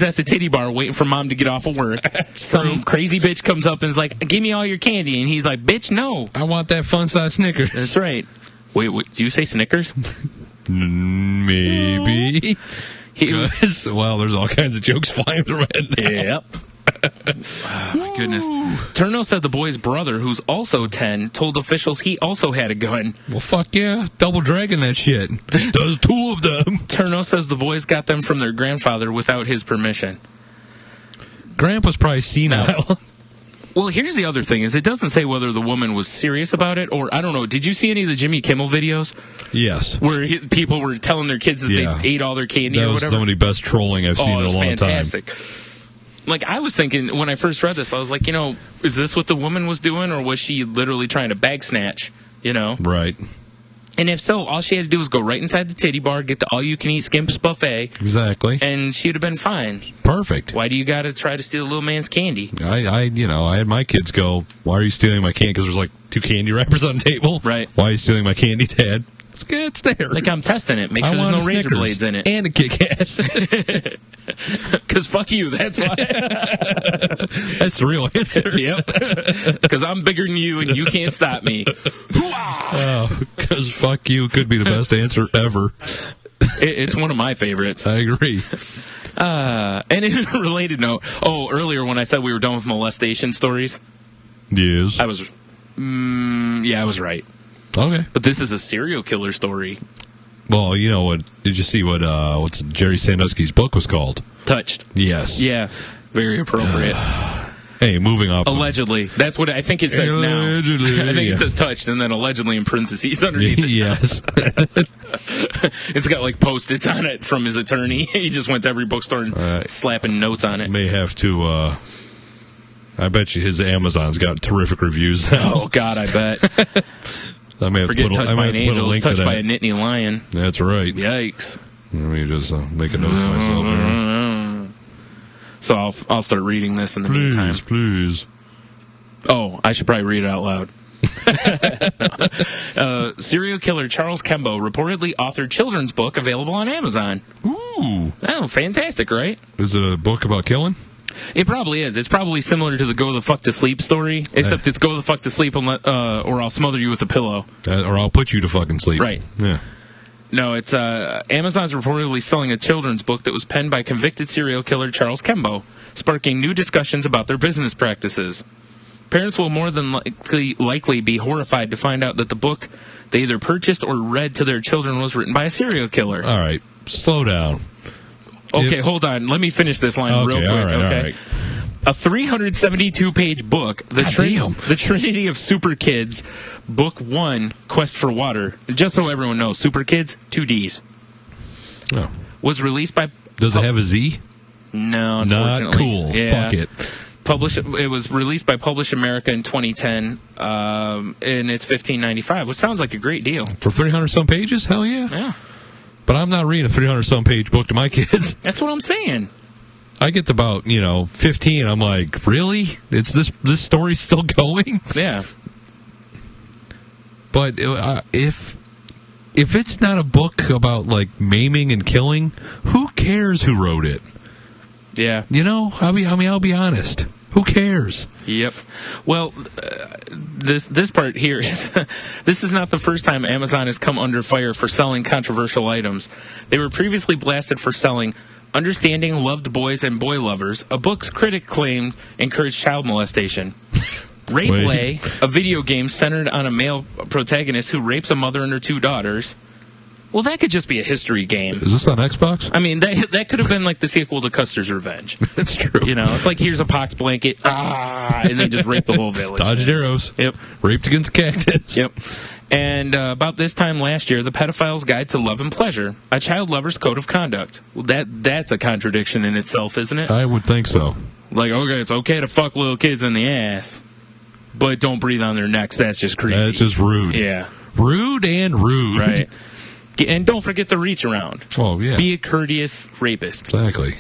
at the titty bar waiting for mom to get off of work. Some crazy bitch comes up and is like, "Give me all your candy," and he's like, "Bitch, no. I want that fun size Snickers." That's right. Wait, what, did you say Snickers? Maybe. He was, well, there's all kinds of jokes flying through my head now. Yep. my goodness. Turno said the boy's brother, who's also 10, told officials he also had a gun. Well, fuck yeah. Double dragging that shit. Does 2 of them. Turno says the boys got them from their grandfather without his permission. Grandpa's probably senile. Well, here's the other thing, is it doesn't say whether the woman was serious about it, or, I don't know, did you see any of the Jimmy Kimmel videos? Yes. Where people were telling their kids that they ate all their candy or whatever? That was some of the best trolling I've seen in a long fantastic. time. Like, I was thinking, when I first read this, I was like, is this what the woman was doing, or was she literally trying to bag snatch, Right. And if so, all she had to do was go right inside the titty bar, get the all-you-can-eat Skimp's buffet. Exactly. And she'd have been fine. Perfect. Why do you got to try to steal a little man's candy? I had my kids go, why are you stealing my candy? Because there's like 2 candy wrappers on the table. Right. Why are you stealing my candy, Dad? It's good. It's there. Like, I'm testing it. Make sure there's no razor blades in it. And a Kit Kat. Because fuck you, that's why. That's the real answer. Yep. Because I'm bigger than you and you can't stop me. Because fuck you could be the best answer ever. It's one of my favorites. I agree. And in a related note, earlier when I said we were done with molestation stories. Yes. I was right. Okay. But this is a serial killer story. Well, you know what? Did you see what's Jerry Sandusky's book was called? Touched. Yes. Yeah. Very appropriate. Hey, moving off. Allegedly. That's what I think it says allegedly, now. I think it says touched and then allegedly in parentheses underneath it. Yes. It's got like Post-its on it from his attorney. He just went to every bookstore and slapping notes on it. May have to, I bet you his Amazon's got terrific reviews now. Oh, God, I bet. I may have Forget to put touched by an angel, link touched to by a Nittany lion. That's right. Yikes. Let me just make a note to myself here. So I'll start reading this in the meantime. Please. Oh, I should probably read it out loud. Serial killer Charles Kembo reportedly authored children's book available on Amazon. Ooh. Oh, fantastic, right? Is it a book about killing? It probably is. It's probably similar to the Go the Fuck to Sleep story, except it's Go the Fuck to Sleep or I'll smother you with a pillow. Or I'll put you to fucking sleep. Right. Yeah. No, it's Amazon's reportedly selling a children's book that was penned by convicted serial killer Charles Kembo, sparking new discussions about their business practices. Parents will more than likely be horrified to find out that the book they either purchased or read to their children was written by a serial killer. All right. Slow down. Okay, hold on. Let me finish this line real quick. All right. A 372-page book, The Trinity of Super Kids, Book 1, Quest for Water. Just so everyone knows, Super Kids, 2 Ds. Oh. Was released by... Does it have a Z? No, unfortunately. Not cool. Yeah. Fuck it. It was released by Publish America in 2010, and it's $15.95, which sounds like a great deal. For 300-some pages? Hell yeah. Yeah. But I'm not reading a 300-some page book to my kids. That's what I'm saying. I get to about, 15, I'm like, really? It's this story's still going? Yeah. But if it's not a book about, like, maiming and killing, who cares who wrote it? Yeah. I'll be honest. Who cares? Yep. Well, this part here is this is not the first time Amazon has come under fire for selling controversial items. They were previously blasted for selling Understanding Loved Boys and Boy Lovers, a book's critic claimed encouraged child molestation. Rape Play, a video game centered on a male protagonist who rapes a mother and her 2 daughters. Well, that could just be a history game. Is this on Xbox? I mean, that could have been like the sequel to Custer's Revenge. That's true. It's like, here's a pox blanket, and they just rape the whole village. Dodged arrows. Yep. Raped against a cactus. Yep. And about this time last year, The Pedophile's Guide to Love and Pleasure, a child lover's code of conduct. Well, that's a contradiction in itself, isn't it? I would think so. Like, okay, it's okay to fuck little kids in the ass, but don't breathe on their necks. That's just creepy. That's just rude. Yeah. Rude and rude. Right. And don't forget the reach around. Oh, yeah. Be a courteous rapist. Exactly.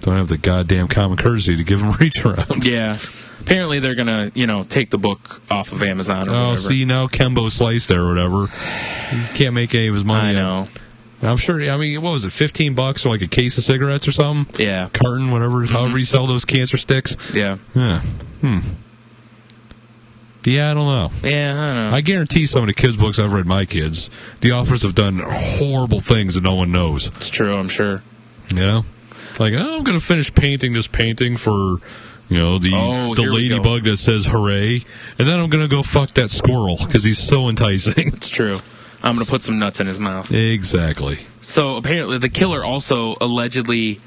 Don't have the goddamn common courtesy to give them reach around. Yeah. Apparently they're going to, take the book off of Amazon or whatever. See, now Kembo sliced there or whatever. He can't make any of his money. I know. I'm sure, what was it, $15 for like a case of cigarettes or something? Yeah. Carton, whatever, however you sell those cancer sticks. Yeah. Yeah. Yeah, I don't know. Yeah, I don't know. I guarantee some of the kids' books I've read my kids, the authors have done horrible things that no one knows. It's true, I'm sure. Like, I'm going to finish painting this painting for, You know, the ladybug that says hooray. And then I'm going to go fuck that squirrel because he's so enticing. It's true. I'm going to put some nuts in his mouth. Exactly. So apparently the killer also allegedly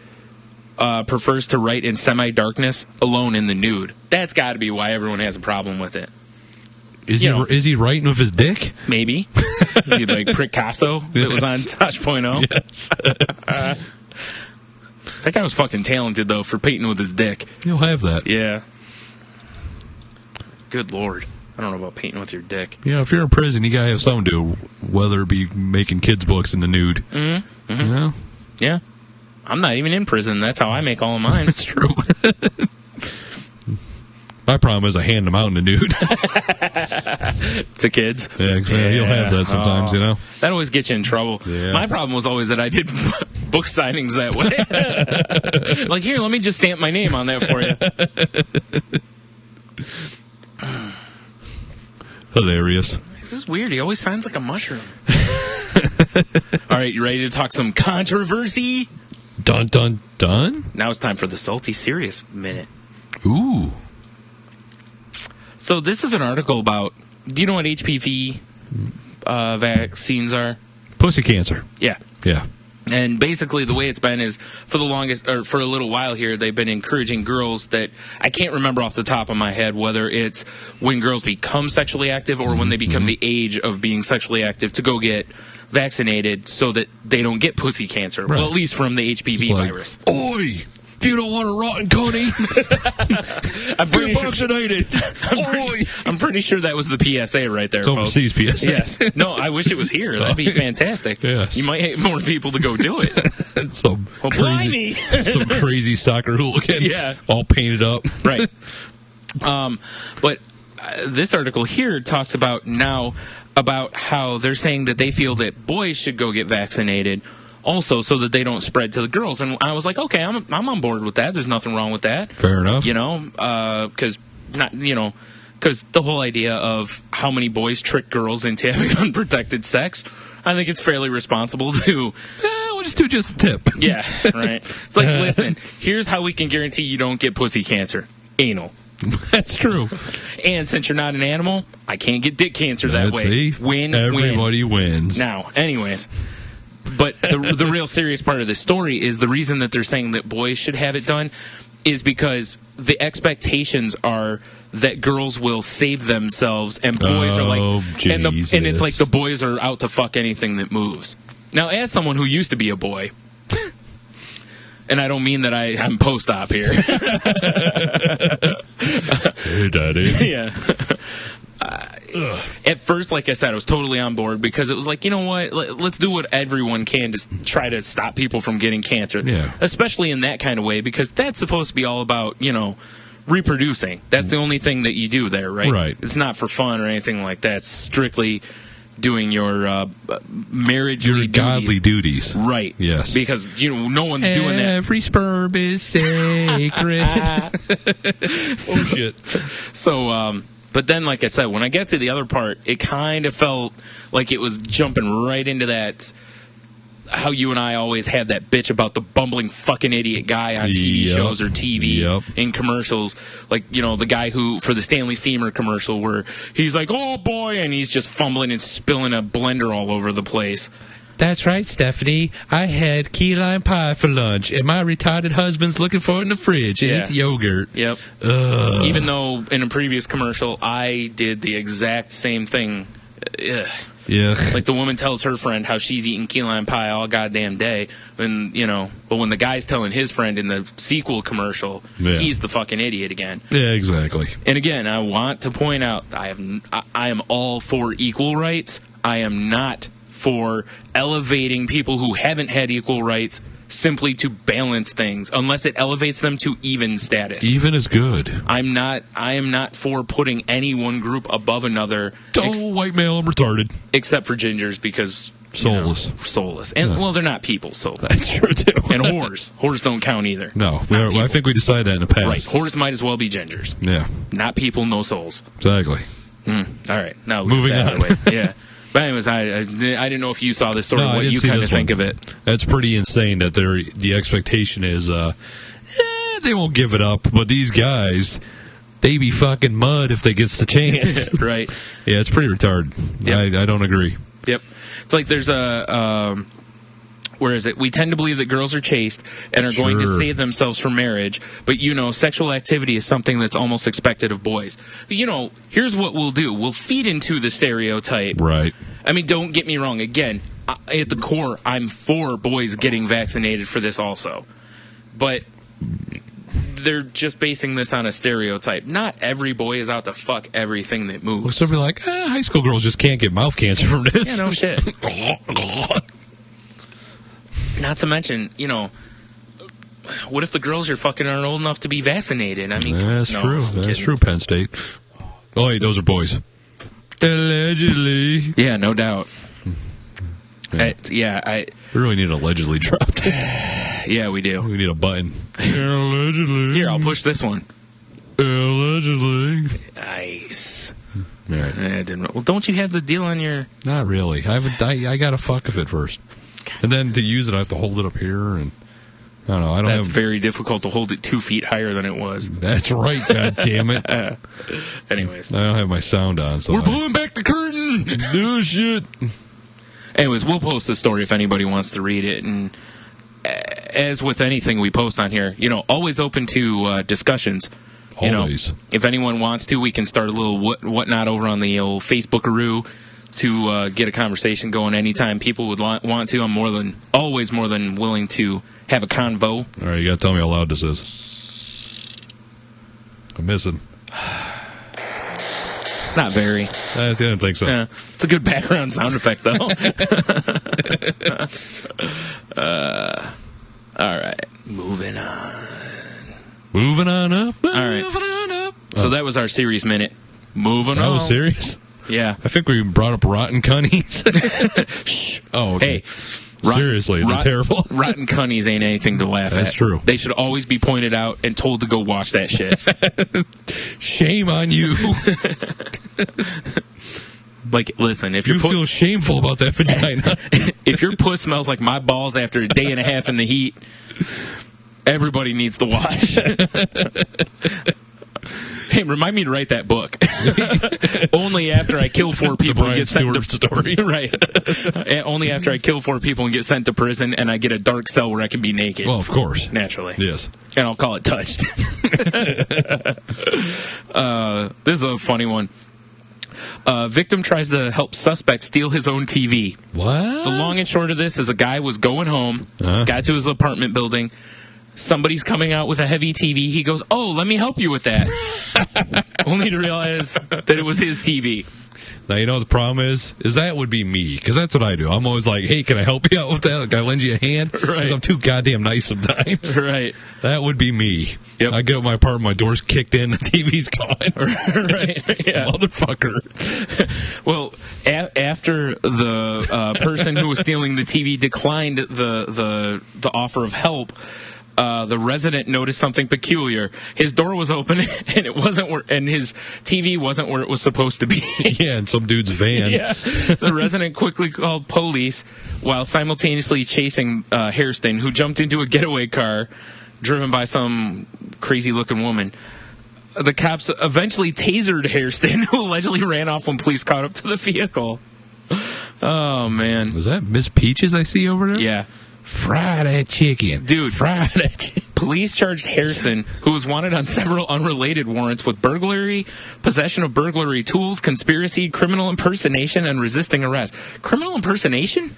prefers to write in semi-darkness alone in the nude. That's got to be why everyone has a problem with it. Is he writing with his dick? Maybe. Is he like Picasso that was on Touch.0? Yes. That guy was fucking talented, though, for painting with his dick. He'll have that. Yeah. Good Lord. I don't know about painting with your dick. Yeah, if you're in prison, you gotta have something to do, whether it be making kids' books in the nude. Mm-hmm. Mm-hmm. You know? Yeah. I'm not even in prison. That's how I make all of mine. That's true. My problem is I hand them out in the nude. To kids? Yeah, you'll have that sometimes, you know? That always gets you in trouble. Yeah. My problem was always that I did book signings that way. Like, here, let me just stamp my name on that for you. Hilarious. This is weird. He always sounds like a mushroom. All right, you ready to talk some controversy? Dun, dun, dun. Now it's time for the Salty Serious Minute. Ooh. So this is an article about, do you know what HPV vaccines are? Pussy cancer. Yeah. Yeah. And basically the way it's been is for a little while here, they've been encouraging girls that, I can't remember off the top of my head whether it's when girls become sexually active or when they become the age of being sexually active to go get vaccinated so that they don't get pussy cancer. Right. Well, at least from the HPV virus. Oi! If you don't want a rotten cunny, you're vaccinated. I'm pretty sure that was the PSA right there, it's folks. Overseas PSA. Yes. No, I wish it was here. That'd be fantastic. Yes. You might have more people to go do it. Some crazy soccer hooligan. Yeah. All painted up. Right. But this article here talks about how they're saying that they feel that boys should go get vaccinated also so that they don't spread to the girls. And I was like, okay, I'm on board with that. There's nothing wrong with that. Fair enough. You know, because the whole idea of how many boys trick girls into having unprotected sex, I think it's fairly responsible to... we'll just do just a tip. Yeah, right. It's like, listen, here's how we can guarantee you don't get pussy cancer. Anal. That's true. And since you're not an animal, I can't get dick cancer that way. Everybody wins. Now, anyways... But the real serious part of the story is the reason that they're saying that boys should have it done is because the expectations are that girls will save themselves and boys are like, and it's like the boys are out to fuck anything that moves. Now, as someone who used to be a boy, and I don't mean that I'm post-op here. Hey, Daddy. Yeah. At first, like I said, I was totally on board because it was like, you know what? Let's do what everyone can to try to stop people from getting cancer. Yeah. Especially in that kind of way because that's supposed to be all about, reproducing. That's the only thing that you do there, right? Right. It's not for fun or anything like that. It's strictly doing your marriage godly duties. Right. Yes. Because, no one's doing that. Every sperm is sacred. Oh, shit. So, but then, like I said, when I get to the other part, it kind of felt like it was jumping right into that, how you and I always had that bitch about the bumbling fucking idiot guy on TV shows or TV in commercials. Like, the guy who, for the Stanley Steamer commercial where he's like, oh boy, and he's just fumbling and spilling a blender all over the place. That's right, Stephanie. I had key lime pie for lunch, and my retarded husband's looking for it in the fridge, and it's yogurt. Yep. Ugh. Even though in a previous commercial, I did the exact same thing. Ugh. Yeah. Like the woman tells her friend how she's eating key lime pie all goddamn day, and but when the guy's telling his friend in the sequel commercial, he's the fucking idiot again. Yeah, exactly. And again, I want to point out, I am all for equal rights. I am not for elevating people who haven't had equal rights simply to balance things, unless it elevates them to even status. Even is good. I am not for putting any one group above another. White male, I'm retarded. Except for gingers, because soulless. And well, they're not people, so that's true too. And whores don't count either. No, I think we decided that in the past. Right, whores might as well be gingers. Yeah, not people, no souls. Exactly. All right, now moving on. Yeah. But anyways, I didn't know if you saw this story, what you kind of think of it. That's pretty insane that the expectation is they won't give it up, but these guys, they be fucking mud if they gets the chance. Right. Yeah, it's pretty retarded. Yep. I don't agree. Yep. It's like there's a... where is it? We tend to believe that girls are chaste and are going to save themselves for marriage, but, sexual activity is something that's almost expected of boys. Here's what we'll do. We'll feed into the stereotype. Right. I mean, don't get me wrong. Again, at the core, I'm for boys getting vaccinated for this also. But they're just basing this on a stereotype. Not every boy is out to fuck everything that moves. Well, so be like, high school girls just can't get mouth cancer from this. Yeah, no shit. Not to mention, what if the girls you're fucking aren't old enough to be vaccinated? I mean, that's true. That's true, Penn State. Oh, wait, those are boys. Allegedly. Yeah, no doubt. Yeah. We really need allegedly dropped. Yeah, we do. We need a button. Allegedly. Here, I'll push this one. Allegedly. Nice. All right. Well, don't you have the deal on your... Not really. I got to fuck with it first. And then to use it, I have to hold it up here, and I don't know. That's very difficult to hold it 2 feet higher than it was. That's right. God damn it. Anyways, I don't have my sound on, so we're pulling back the curtain. No shit. Anyways, we'll post the story if anybody wants to read it, and as with anything we post on here, always open to discussions. Always. If anyone wants to, we can start a little whatnot over on the old Facebookaroo to get a conversation going anytime people would want to. I'm always more than willing to have a convo. All right, you got to tell me how loud this is. I'm missing. Not very. I didn't think so. Yeah, it's a good background sound effect, though. All right, moving on. Moving on up. All right. Moving on up. So that was our serious minute. Moving on. That was serious? Yeah. I think we brought up rotten cunnies. Shh. Oh, okay. Hey. Seriously, they're terrible. Rotten cunnies ain't anything to laugh at. That's true. They should always be pointed out and told to go watch that shit. Shame on you. Like, listen, if you feel shameful about that vagina. If your puss smells like my balls after a day and a half in the heat, everybody needs to watch. Hey, remind me to write that book. Only after I kill 4 people and get sent to story. Right. Only after I kill 4 people and get sent to prison and I get a dark cell where I can be naked. Well, of course. Naturally. Yes. And I'll call it Touched. This is a funny one. Victim tries to help suspect steal his own TV. What? The long and short of this is a guy was going home, got to his apartment building. Somebody's coming out with a heavy TV. He goes, "Oh, let me help you with that." Only to realize that it was his TV. Now, you know what the problem is? That would be me, because that's what I do. I'm always like, "Hey, can I help you out with that? Can I lend you a hand?" Right. Because I'm too goddamn nice sometimes. Right. That would be me. Yep. I get up my apartment, my door's kicked in, the TV's gone. Right. Yeah. Motherfucker. Well, after the person who was stealing the TV declined the offer of help, the resident noticed something peculiar. His door was open, and it wasn't and his TV wasn't where it was supposed to be. Yeah, in some dude's van. Yeah. The resident quickly called police while simultaneously chasing Hairston, who jumped into a getaway car driven by some crazy-looking woman. The cops eventually tasered Hairston, who allegedly ran off when police caught up to the vehicle. Oh, man. Was that Miss Peaches I see over there? Yeah. Fry that chicken. Dude. Fry that chicken. Police charged Hairston, who was wanted on several unrelated warrants, with burglary, possession of burglary tools, conspiracy, criminal impersonation, and resisting arrest. Criminal impersonation?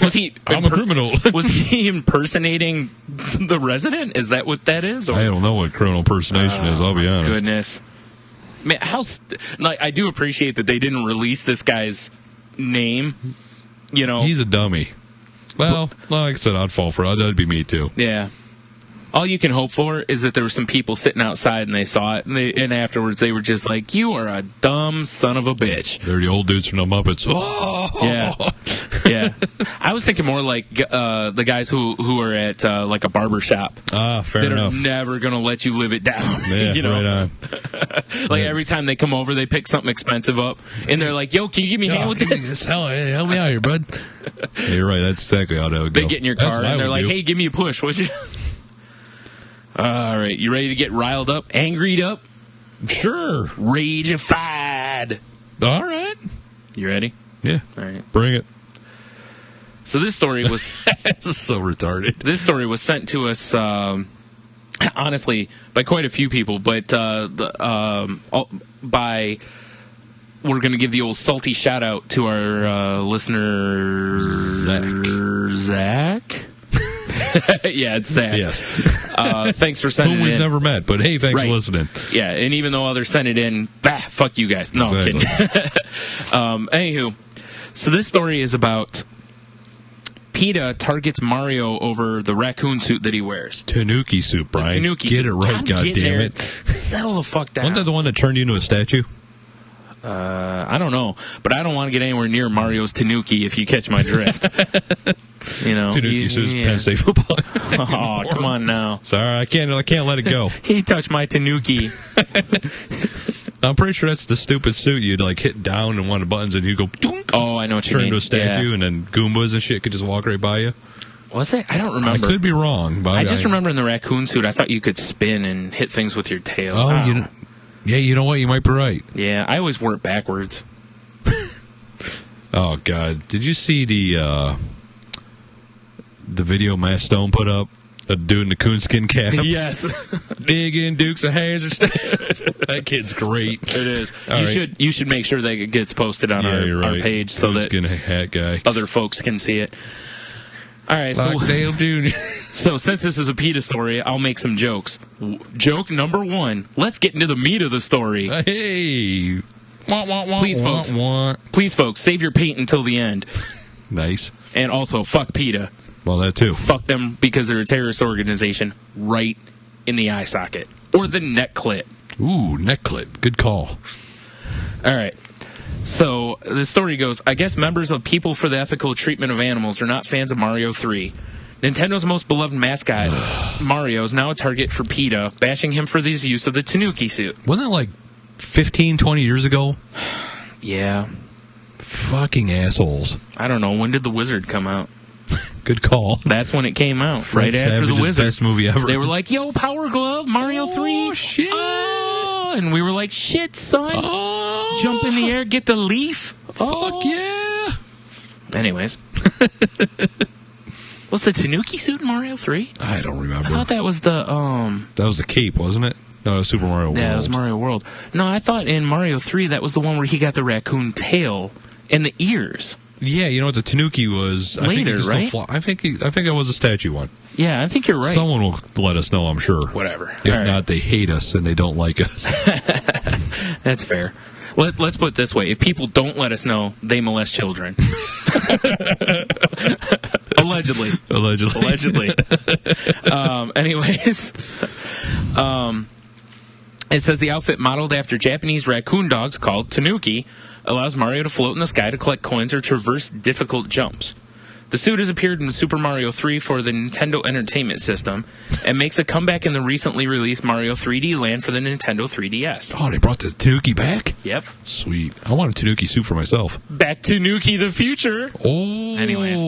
Was he? I'm a criminal. Was he impersonating the resident? Is that what that is? Or? I don't know what criminal impersonation is, I'll be honest. Goodness. Man, I do appreciate that they didn't release this guy's name. You know, he's a dummy. Well, like I said, I'd fall for it. That'd be me, too. Yeah. All you can hope for is that there were some people sitting outside and they saw it, and afterwards they were just like, "You are a dumb son of a bitch." They're the old dudes from the Muppets. Oh! Yeah. Yeah. I was thinking more like the guys who are at like a barber shop. Fair enough. That are never going to let you live it down. Yeah, you know? right on. Like every time they come over, they pick something expensive up, and they're like, "Yo, can you give me a hand with this?" Help me out here, bud. Yeah, you're right. That's exactly how that would go. They get in your car and they're like, "Hey, give me a push, would you?" All right, you ready to get riled up, angried up? Sure. Ragified. All right. You ready? Yeah. All right. Bring it. So this story was This is so retarded. This story was sent to us, honestly, by quite a few people, but we're going to give the old salty shout out to our listener Zach. Yeah, it's Zach. Yes. Thanks for sending it in. Who we've never met, but hey, thanks for listening. Yeah, and even though others sent it in, fuck you guys. No, exactly. I'm kidding. Anywho, so this story is about PETA targets Mario over the raccoon suit that he wears. Tanuki suit, Brian. Tanuki Get suit. it right, goddammit. Settle the fuck down. Wasn't that the one that turned you into a statue? I don't know, but I don't want to get anywhere near Mario's Tanuki if you catch my drift. You know, Tanuki suits Penn State football. Oh, come on now. Sorry, I can't let it go. He touched my Tanuki. I'm pretty sure that's the stupid suit. You'd like hit down and one of the buttons and you go. Dunk, oh, I know what you mean. Turn into a statue, and then Goombas and shit could just walk right by you. Was it? I don't remember. I could be wrong, but I just remember in the raccoon suit, I thought you could spin and hit things with your tail. Oh, wow. You know what? You might be right. Yeah, I always wore it backwards. Oh God! Did you see the video Matt Stone put up? The dude in the coonskin cap. Yes. Digging Dukes of Hazzard. That kid's great. It is. You should make sure that it gets posted on our page so that hat guy. Other folks can see it. All right. Lockdale Jr. So since this is a PETA story, I'll make some jokes. Joke number 1. Let's get into the meat of the story. Hey. Please, folks, save your paint until the end. Nice. And also, fuck PETA. Well, that too. Fuck them because they're a terrorist organization right in the eye socket. Or the neck clit. Ooh, neck clit. Good call. All right. So the story goes, I guess members of People for the Ethical Treatment of Animals are not fans of Mario 3. Nintendo most beloved mascot, Mario, is now a target for PETA, bashing him for his use of the Tanuki suit. Wasn't that like 15, 20 years ago? Yeah. Fucking assholes. I don't know. When did The Wizard come out? Good call. That's when it came out. Fred right after The Wizard. Best movie ever. They were like, yo, Power Glove, Mario 3. Oh, shit. Oh, and we were like, shit, son. Oh. Jump in the air, get the leaf. Fuck yeah. Anyways. Was the Tanuki suit in Mario 3? I don't remember. I thought that was the That was the cape, wasn't it? No, it was Super Mario World. Yeah, it was Mario World. No, I thought in Mario 3 that was the one where he got the raccoon tail and the ears. Yeah, you know what the Tanuki was later, right? I think it was a statue one. Yeah, I think you're right. Someone will let us know, I'm sure. Whatever. If not, they hate us and they don't like us. That's fair. Let's put it this way. If people don't let us know, they molest children. Allegedly. Anyways. It says the outfit modeled after Japanese raccoon dogs called Tanuki allows Mario to float in the sky to collect coins or traverse difficult jumps. The suit has appeared in Super Mario 3 for the Nintendo Entertainment System and makes a comeback in the recently released Mario 3D Land for the Nintendo 3DS. Oh, they brought the Tanuki back? Yep. Sweet. I want a Tanuki suit for myself. Back to Tanuki the future. Oh. Anyways,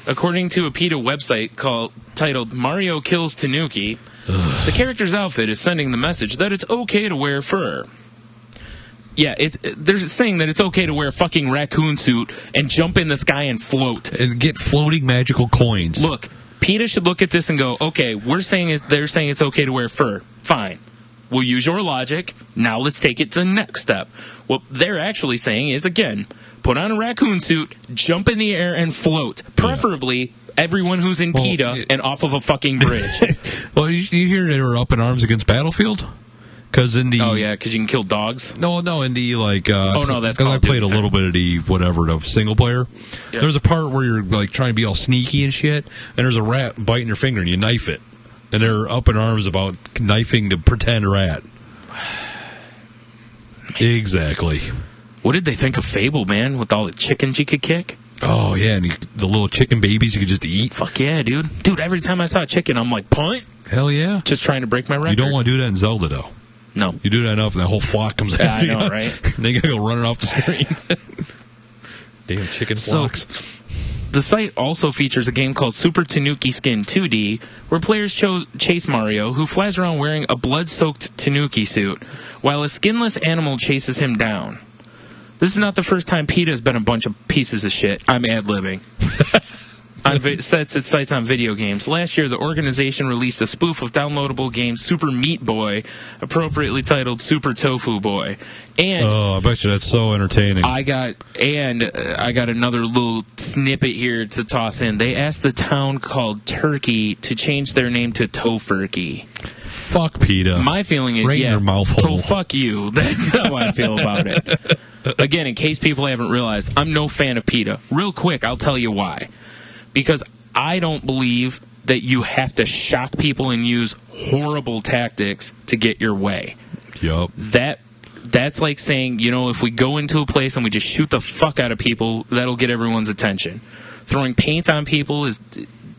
according to a PETA website titled Mario Kills Tanuki, the character's outfit is sending the message that it's okay to wear fur. Yeah, they're saying that it's okay to wear a fucking raccoon suit and jump in the sky and float. And get floating magical coins. Look, PETA should look at this and go, okay, they're saying it's okay to wear fur. Fine. We'll use your logic. Now let's take it to the next step. What they're actually saying is, again, put on a raccoon suit, jump in the air, and float. Preferably everyone who's in PETA and off of a fucking bridge. Well, you hear they were up in arms against Battlefield? Because in the because you can kill dogs. No, in the like. That's because I played a little bit of the single player. Yep. There's a part where you're like trying to be all sneaky and shit, and there's a rat biting your finger, and you knife it, and they're up in arms about knifing the pretend rat. Exactly. What did they think of Fable, man? With all the chickens you could kick. Oh yeah, and the little chicken babies you could just eat. Fuck yeah, dude! Dude, every time I saw a chicken, I'm like, punt. Hell yeah! Just trying to break my record. You don't want to do that in Zelda, though. No. You do that enough, and that whole flock comes after you. I know, right? And they gotta go running off the screen. Damn chicken flocks. The site also features a game called Super Tanuki Skin 2D, where players chase Mario, who flies around wearing a blood-soaked Tanuki suit, while a skinless animal chases him down. This is not the first time PETA has been a bunch of pieces of shit. I'm ad-libbing. Sets its sights on video games. Last year, the organization released a spoof of downloadable game Super Meat Boy, appropriately titled Super Tofu Boy. And I bet you that's so entertaining. I got another little snippet here to toss in. They asked the town called Turkey to change their name to Tofurkey. Fuck PETA. My feeling is, right in your mouth hole. So fuck you. That's how I feel about it. Again, in case people haven't realized, I'm no fan of PETA. Real quick, I'll tell you why. Because I don't believe that you have to shock people and use horrible tactics to get your way. Yup. That's like saying, if we go into a place and we just shoot the fuck out of people, that'll get everyone's attention. Throwing paint on people is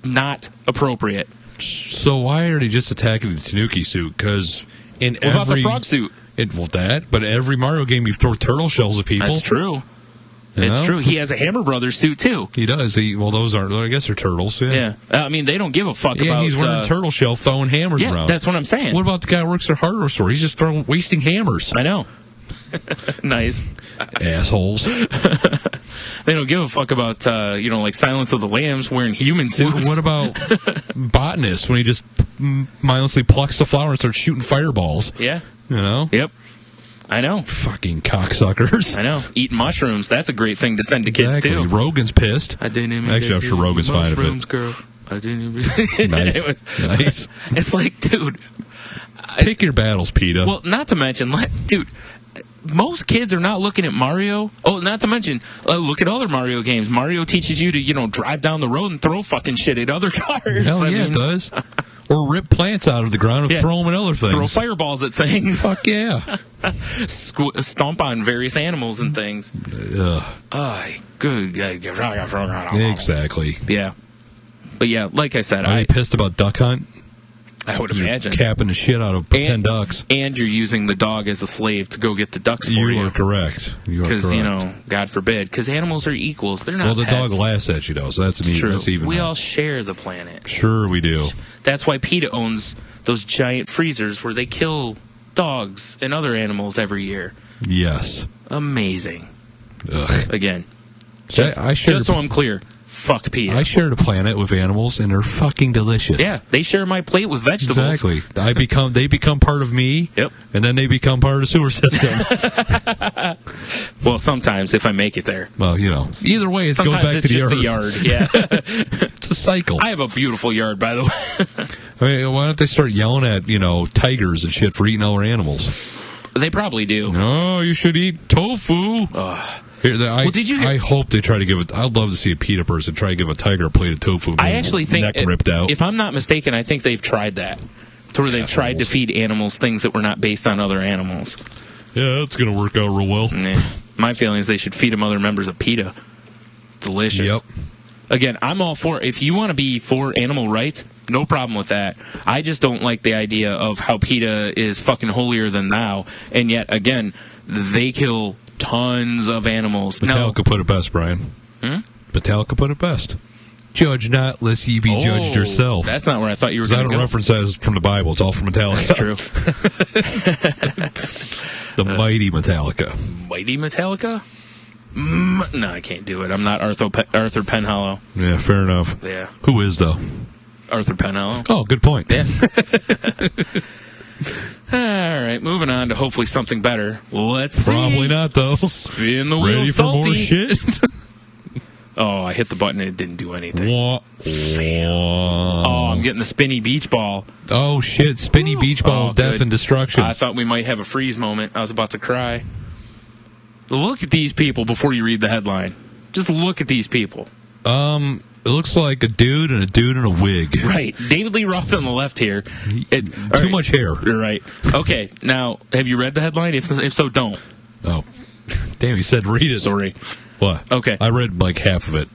not appropriate. So why are they just attacking the Tanuki suit? Because what about the frog suit? But every Mario game you throw turtle shells at people. That's true. It's true. He has a Hammer Brothers suit, too. He does. Those aren't, I guess they're turtles. Yeah. They don't give a fuck about... Yeah, he's wearing a turtle shell throwing hammers around. That's what I'm saying. What about the guy who works at a hardware store? He's just wasting hammers. I know. Nice. Assholes. They don't give a fuck about, like Silence of the Lambs wearing human suits. What about Botanist when he just mindlessly plucks the flower and starts shooting fireballs? Yeah. Yep. I know. Fucking cocksuckers. I know. Eating mushrooms, that's a great thing to send to kids, too. Rogan's pissed. I didn't even Actually, I'm sure Rogan's fine with it. Girl. I didn't even... Nice. It's like, dude... Pick your battles, PETA. Well, not to mention, dude... Most kids are not looking at Mario. Oh, not to mention, look at other Mario games. Mario teaches you to, drive down the road and throw fucking shit at other cars. Hell yeah, it does. Or rip plants out of the ground and throw them at other things. Throw fireballs at things. Fuck yeah. Stomp on various animals and things. Good. Exactly. Yeah. But yeah, like I said, Are you pissed about Duck Hunt? I would imagine. You're capping the shit out of 10 ducks. And you're using the dog as a slave to go get the ducks for you. You are correct. Because, God forbid. Because animals are equals. They're not Well, the pets. dog laughs at you, though, so that's true. That's even we all share the planet. Sure we do. That's why PETA owns those giant freezers where they kill dogs and other animals every year. Yes. Amazing. Ugh. Again, just so I'm clear, fuck PETA. I share the planet with animals, and they're fucking delicious. Yeah, they share my plate with vegetables. Exactly. They become part of me. Yep. And then they become part of the sewer system. Well, sometimes if I make it there. Well, either way, it goes back to the yard. Yeah. It's a cycle. I have a beautiful yard, by the way. I mean, why don't they start yelling at tigers and shit for eating other animals? They probably do. No, you should eat tofu. I hope they try to give it. I'd love to see a PETA person try to give a tiger a plate of tofu. I actually think, neck ripped out. If I'm not mistaken, I think they've tried that. To where they've tried to feed animals things that were not based on other animals. Yeah, that's going to work out real well. Nah. My feeling is they should feed them other members of PETA. Delicious. Yep. Again, I'm all for, if you want to be for animal rights, no problem with that. I just don't like the idea of how PETA is fucking holier than thou, and yet, again, they kill tons of animals. Metallica put it best, Brian. Metallica put it best. Judge not, lest ye be judged yourself. That's not where I thought you were going to go. I don't reference that from the Bible. It's all from Metallica. That's true. The mighty Metallica. Mighty Metallica? No, I can't do it. I'm not Arthur Penhollow. Yeah, fair enough. Yeah. Who is, though? Arthur Penhollow. Oh, good point. Yeah. All right, moving on to hopefully something better. Let's Probably not, though. Spin the wheel, Ready salty. for more shit? Oh, I hit the button and it didn't do anything. Fail. Oh, I'm getting the spinny beach ball. Oh, shit. Spinny beach ball, death good. And destruction. I thought we might have a freeze moment. I was about to cry. Look at these people before you read the headline. Just look at these people. It looks like a dude in a wig. Right. David Lee Roth on the left here. Too much hair. You're right. Okay. Now, have you read the headline? If so, don't. Oh. Damn, you said read it. Sorry. What? Okay. I read like half of it.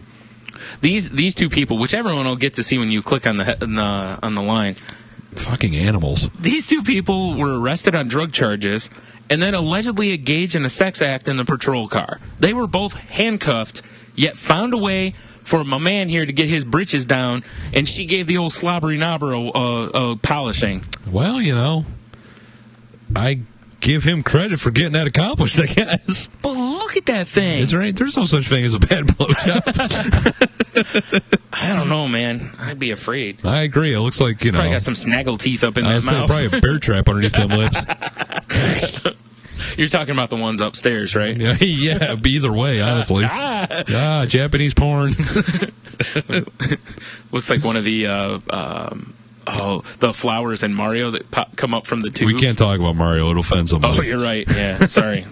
These two people, which everyone will get to see when you click on the line. Fucking animals. These two people were arrested on drug charges and then allegedly engaged in a sex act in the patrol car. They were both handcuffed, yet found a way for my man here to get his britches down, and she gave the old slobbery knobber a polishing. Well, I give him credit for getting that accomplished, I guess. But look at that thing. There's no such thing as a bad blowjob. I don't know, man. I'd be afraid. I agree. It looks like, probably got some snaggle teeth up in that mouth. Probably a bear trap underneath them lips. You're talking about the ones upstairs, right? Yeah, be either way, honestly. Japanese porn. Looks like one of the the flowers in Mario that come up from the tubes. We can't talk about Mario. It'll offend somebody. Oh, you're right. Yeah, sorry.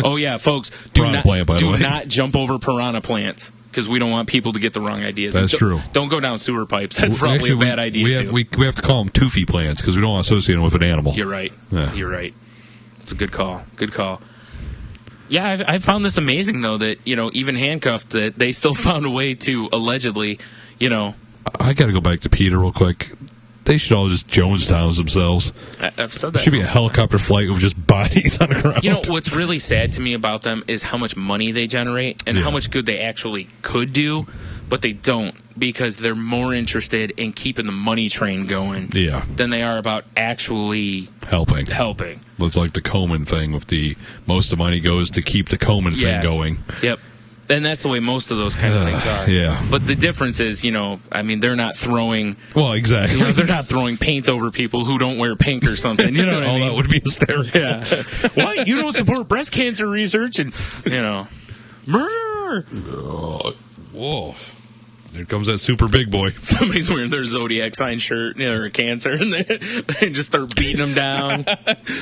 Oh, yeah, folks, do not jump over piranha plants, because we don't want people to get the wrong ideas. That's true. Don't go down sewer pipes. That's probably a bad idea, too. We have to call them Taffy plants, because we don't want to associate them with an animal. You're right. Yeah. You're right. It's a good call. Good call. Yeah, I found this amazing, though, that, even handcuffed, that they still found a way to allegedly, I got to go back to Peter real quick. They should all just Jonestown themselves. I've said that. Should be a helicopter flight with just bodies on the ground. What's really sad to me about them is how much money they generate and how much good they actually could do, but they don't, because they're more interested in keeping the money train going than they are about actually helping. It's like the Komen thing with most of the money goes to keep the Komen thing going. Yep. And that's the way most of those kind of things are. Yeah. But the difference is, they're not throwing... Well, exactly. They're not throwing paint over people who don't wear pink or something. You know what I mean? That would be hysterical. Yeah. Why? You don't support breast cancer research and, murder! Whoa. There comes that super big boy. Somebody's wearing their Zodiac sign shirt or a cancer, and they just start beating them down.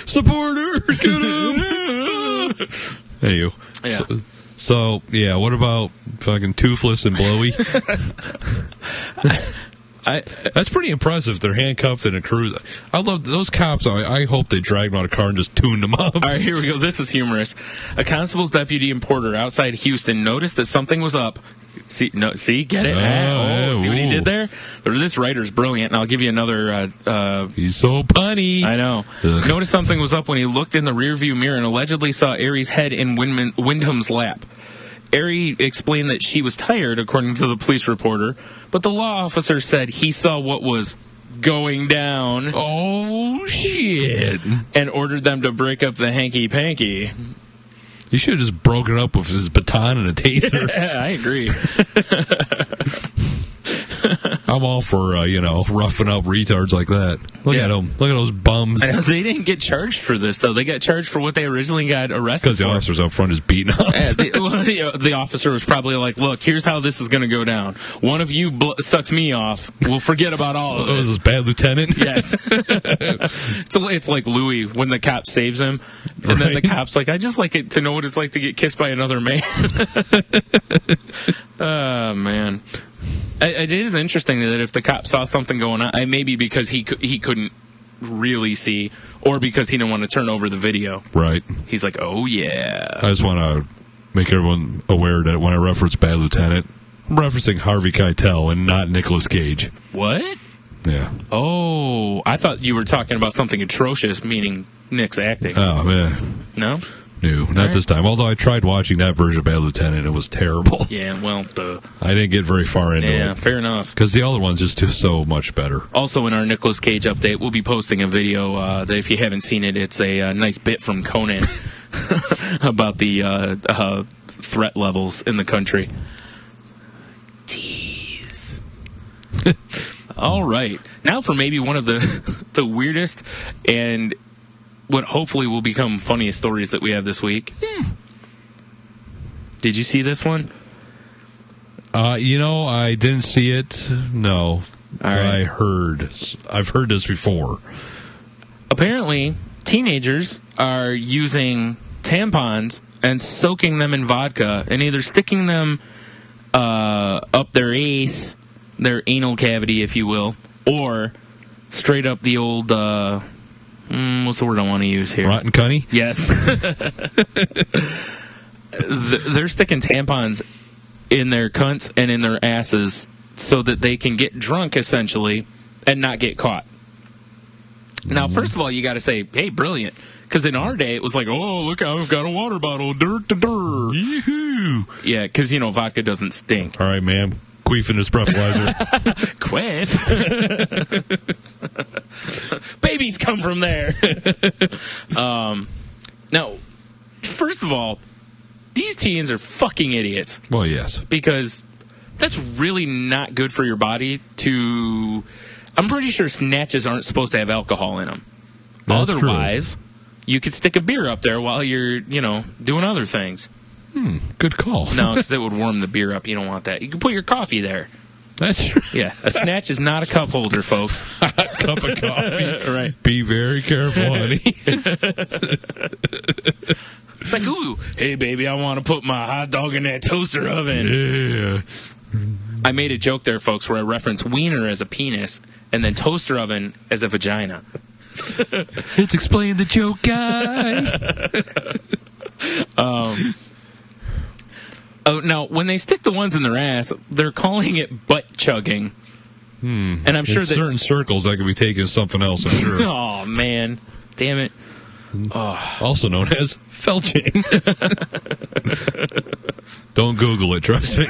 Supporter! Get him! Anywho. Yeah. So, what about fucking Toothless and Blowy? That's pretty impressive. They're handcuffed in a cruise. I love those cops. I hope they dragged them out of a car and just tuned them up. All right, here we go. This is humorous. A constable's deputy and porter outside Houston noticed that something was up. See, get it? See what he did there? This writer's brilliant, and I'll give you another... He's so punny. I know. Noticed something was up when he looked in the rearview mirror and allegedly saw Aries' head in Wyndham's lap. Aries explained that she was tired, according to the police reporter, but the law officer said he saw what was going down. Oh, shit. And ordered them to break up the hanky-panky. He should have just broken up with his baton and a taser. I agree. I'm all for, roughing up retards like that. Look at them. Look at those bums. They didn't get charged for this, though. They got charged for what they originally got arrested for. Because the officer's up front is beating up. The officer was probably like, look, here's how this is going to go down. One of you sucks me off. We'll forget about all of this. This is bad lieutenant? Yes. It's like Louis when the cop saves him. And then the cop's like, I just like it to know what it's like to get kissed by another man. Oh, man. It is interesting that if the cop saw something going on, maybe because he couldn't really see, or because he didn't want to turn over the video. Right. He's like, oh, yeah. I just want to make everyone aware that when I reference Bad Lieutenant, I'm referencing Harvey Keitel and not Nicolas Cage. What? Yeah. Oh, I thought you were talking about something atrocious, meaning Nick's acting. Oh, man. No? No, not this time. Although I tried watching that version of Bad Lieutenant, it was terrible. Yeah, well, I didn't get very far into it. Yeah, fair enough. Because the other one's just so much better. Also, in our Nicolas Cage update, we'll be posting a video that if you haven't seen it, it's a nice bit from Conan about the threat levels in the country. Tease. All right. Now for maybe one of the weirdest and what hopefully will become funniest stories that we have this week. Did you see this one? I didn't see it. No. All right. I've heard this before. Apparently, teenagers are using tampons and soaking them in vodka and either sticking them up their ace, their anal cavity, if you will, or straight up the old... what's the word I want to use here? Rotten cunny? Yes. They're sticking tampons in their cunts and in their asses so that they can get drunk, essentially, and not get caught. Now, first of all, you got to say, hey, brilliant. Because in our day, it was like, oh, look, I've got a water bottle. Dirt to dirt. Yoo-hoo. Yeah, because, vodka doesn't stink. All right, ma'am. Queef in his breathalyzer. Queef? Babies come from there. Now, first of all, these teens are fucking idiots. Well, yes. Because that's really not good for your body to... I'm pretty sure snatches aren't supposed to have alcohol in them. That's Otherwise, true. You could stick a beer up there while you're, doing other things. Good call. No, because it would warm the beer up. You don't want that. You can put your coffee there. That's true. Yeah, a snatch is not a cup holder, folks. Hot cup of coffee. Right. Be very careful, honey. It's like, ooh, hey, baby, I want to put my hot dog in that toaster oven. Yeah. I made a joke there, folks, where I referenced wiener as a penis and then toaster oven as a vagina. Let's explain the joke, guy. Now, when they stick the ones in their ass, they're calling it butt chugging. And I'm sure in that certain circles that could be taken as something else, I'm sure. Oh, man. Damn it. Oh. Also known as felching. Don't Google it, trust me.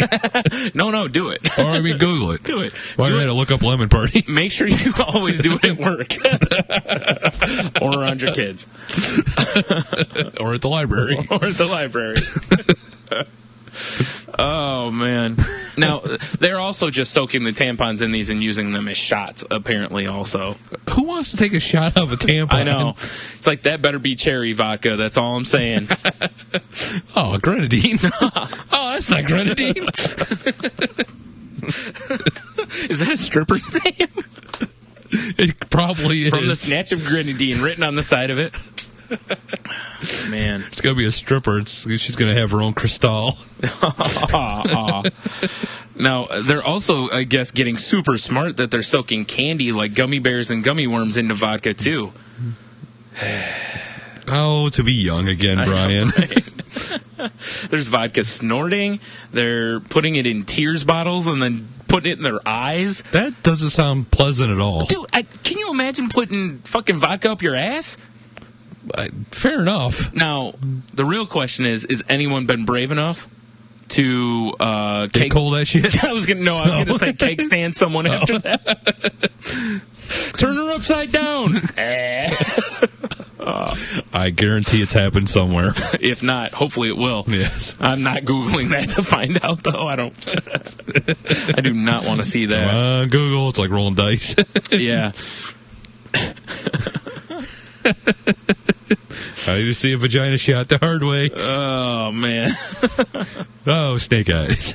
No, do it. Or, Google it. Do it. Why did I look up lemon party? Make sure you always do it at work. Or around your kids. Or at the library. Or at the library. Oh, man. Now, they're also just soaking the tampons in these and using them as shots, apparently, also. Who wants to take a shot of a tampon? I know. It's like, that better be cherry vodka. That's all I'm saying. Oh, grenadine. Oh, that's not grenadine. Is that a stripper's name? It probably is. From the snatch of grenadine written on the side of it. Man. It's going to be a stripper. She's going to have her own crystal. Now, they're also, I guess, getting super smart that they're soaking candy like gummy bears and gummy worms into vodka, too. Oh, to be young again, Brian. Know, right? There's vodka snorting. They're putting it in tears bottles and then putting it in their eyes. That doesn't sound pleasant at all. Dude, can you imagine putting fucking vodka up your ass? Fair enough. Now, the real question is anyone been brave enough to cake hold that shit? I was gonna say cake stand someone after that. Turn her upside down. I guarantee it's happened somewhere. If not, hopefully it will. Yes. I'm not Googling that to find out, though. I do not want to see that. Google, it's like rolling dice. Yeah. I need to see a vagina shot the hard way. Oh, man. Oh, snake eyes.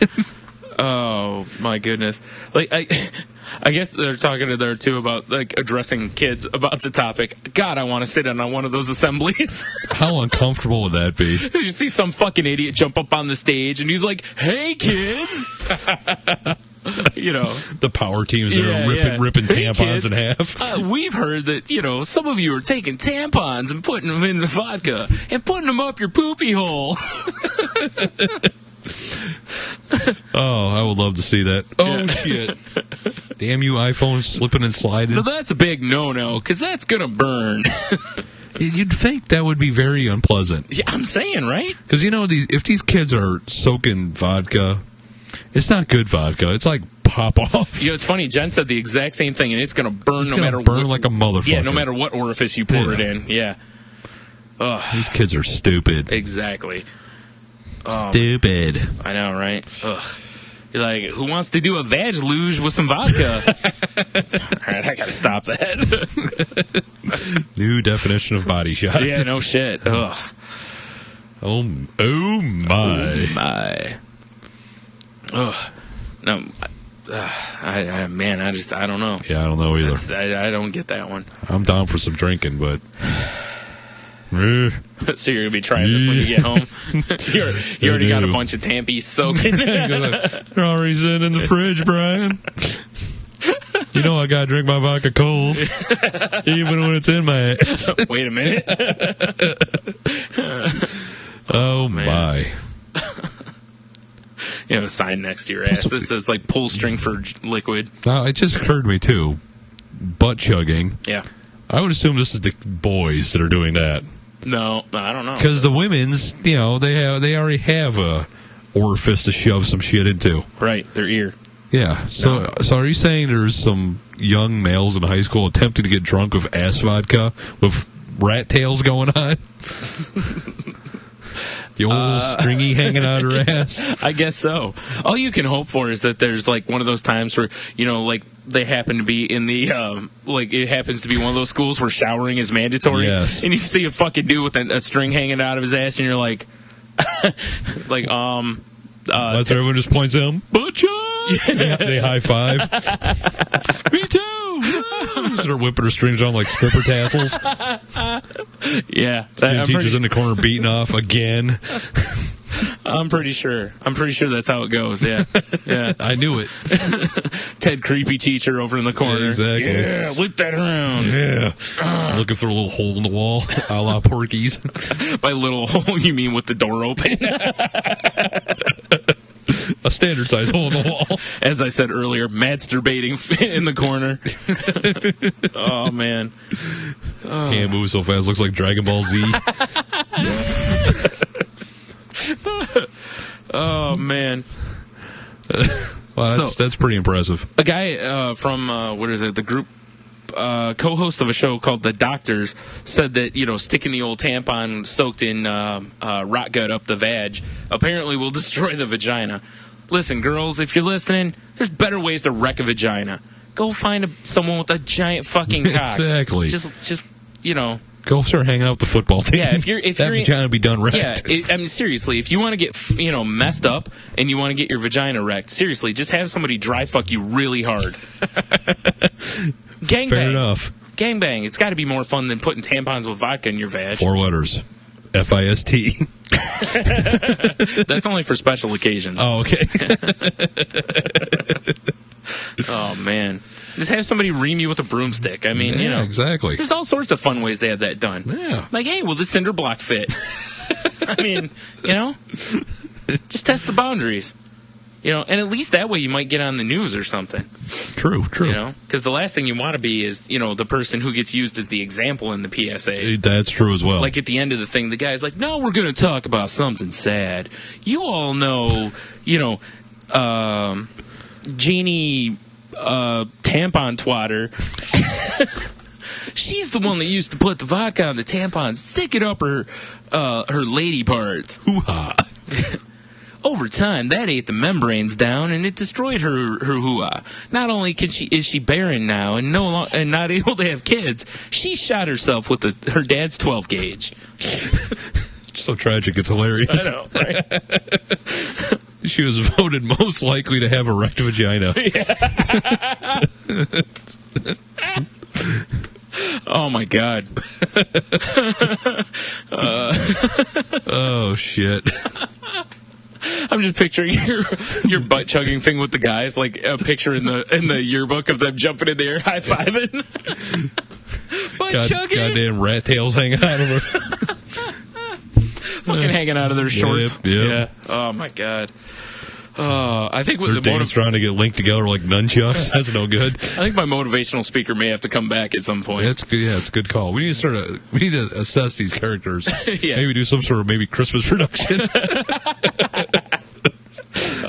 Oh, my goodness. Like, I guess they're talking there, too, about, like, addressing kids about the topic. God, I want to sit in on one of those assemblies. How uncomfortable would that be? You see some fucking idiot jump up on the stage, and he's like, hey, kids. The power teams that are ripping tampons in half. We've heard that, some of you are taking tampons and putting them in the vodka and putting them up your poopy hole. Oh, I would love to see that. Oh, shit. Damn you, iPhone slipping and sliding. No, that's a big no-no, because that's going to burn. You'd think that would be very unpleasant. Yeah, I'm saying, right? Because, if these kids are soaking vodka, it's not good vodka. It's like pop off. It's funny. Jen said the exact same thing, and it's going to burn burn like a motherfucker. Yeah, no matter what orifice you pour it in. Yeah. Ugh. These kids are stupid. Exactly. Stupid. I know, right? Ugh. You're like, who wants to do a vag luge with some vodka? All right, I got to stop that. New definition of body shot. Yeah, no shit. Ugh. Oh my. Oh, my. Ugh. No, I don't know. Yeah, I don't know either. I don't get that one. I'm down for some drinking, but... So you're going to be trying this when you get home? you already got a bunch of tampies soaking. They're already sitting in the fridge, Brian. I got to drink my vodka cold, even when it's in my ass. Wait a minute. Oh, my. A sign next to your ass. This says, pull string for liquid. Now, it just occurred to me, too. Butt chugging. Yeah. I would assume this is the boys that are doing that. No, I don't know. Because the women's, they already have a orifice to shove some shit into. Right, their ear. Yeah. So are you saying there's some young males in high school attempting to get drunk with ass vodka with rat tails going on? The old stringy hanging out her ass? I guess so. All you can hope for is that there's like one of those times where, like they happen to be in the, it happens to be one of those schools where showering is mandatory. Yes. And you see a fucking dude with a string hanging out of his ass and you're like, That's everyone just points out, butcha! Yeah, they high five. Me too! Start whipping her strings on like stripper tassels. Yeah. Teacher's in the corner beating off again. I'm pretty sure that's how it goes, yeah. Yeah. I knew it. Ted creepy teacher over in the corner. Yeah, exactly. Yeah, whip that around. Yeah. Looking through a little hole in the wall, a la Porky's. By little hole, you mean with the door open? A standard size hole in the wall. As I said earlier, masturbating in the corner. Oh, man. Can't move so fast, looks like Dragon Ball Z. Oh, man. Well, that's pretty impressive. A guy from, the group co-host of a show called The Doctors said that, sticking the old tampon soaked in rot gut up the vag apparently will destroy the vagina. Listen, girls, if you're listening, there's better ways to wreck a vagina. Go find someone with a giant fucking cock. Exactly. Just Go start hanging out with the football team. Yeah, if you're vagina will be done wrecked. Yeah, seriously, if you want to get messed up and you want to get your vagina wrecked, seriously, just have somebody dry fuck you really hard. Gangbang. Fair enough. Gangbang. It's got to be more fun than putting tampons with vodka in your vag. 4 letters. FIST. That's only for special occasions. Oh, okay. Oh, man. Just have somebody ream you with a broomstick. I mean, exactly. There's all sorts of fun ways they have that done. Yeah. Like, hey, will this cinder block fit? I mean, just test the boundaries. And at least that way you might get on the news or something. True. Because the last thing you want to be is, the person who gets used as the example in the PSAs. That's true as well. Like at the end of the thing, the guy's like, no, we're going to talk about something sad. You all know, Jeannie tampon twatter. She's the one that used to put the vodka on the tampons, stick it up her lady parts. Hoo-ha. Over time, that ate the membranes down, and it destroyed her hoo-ha. Not only is she barren now and and not able to have kids, she shot herself with her dad's 12 gauge. So tragic, it's hilarious. I know, right? She was voted most likely to have a wrecked vagina. Yeah. Oh, my God. Oh, shit. I'm just picturing your butt chugging thing with the guys, like a picture in the yearbook of them jumping in the air, high fiving, butt chugging, goddamn rat tails hanging out of her, fucking hanging out of their shorts. Yep. Yeah. Oh my God. I think with they're trying to get linked together like nunchucks. That's no good. I think my motivational speaker may have to come back at some point. That's good. Yeah, it's a good call. We need to assess these characters. Yeah. Maybe do some sort of Christmas production.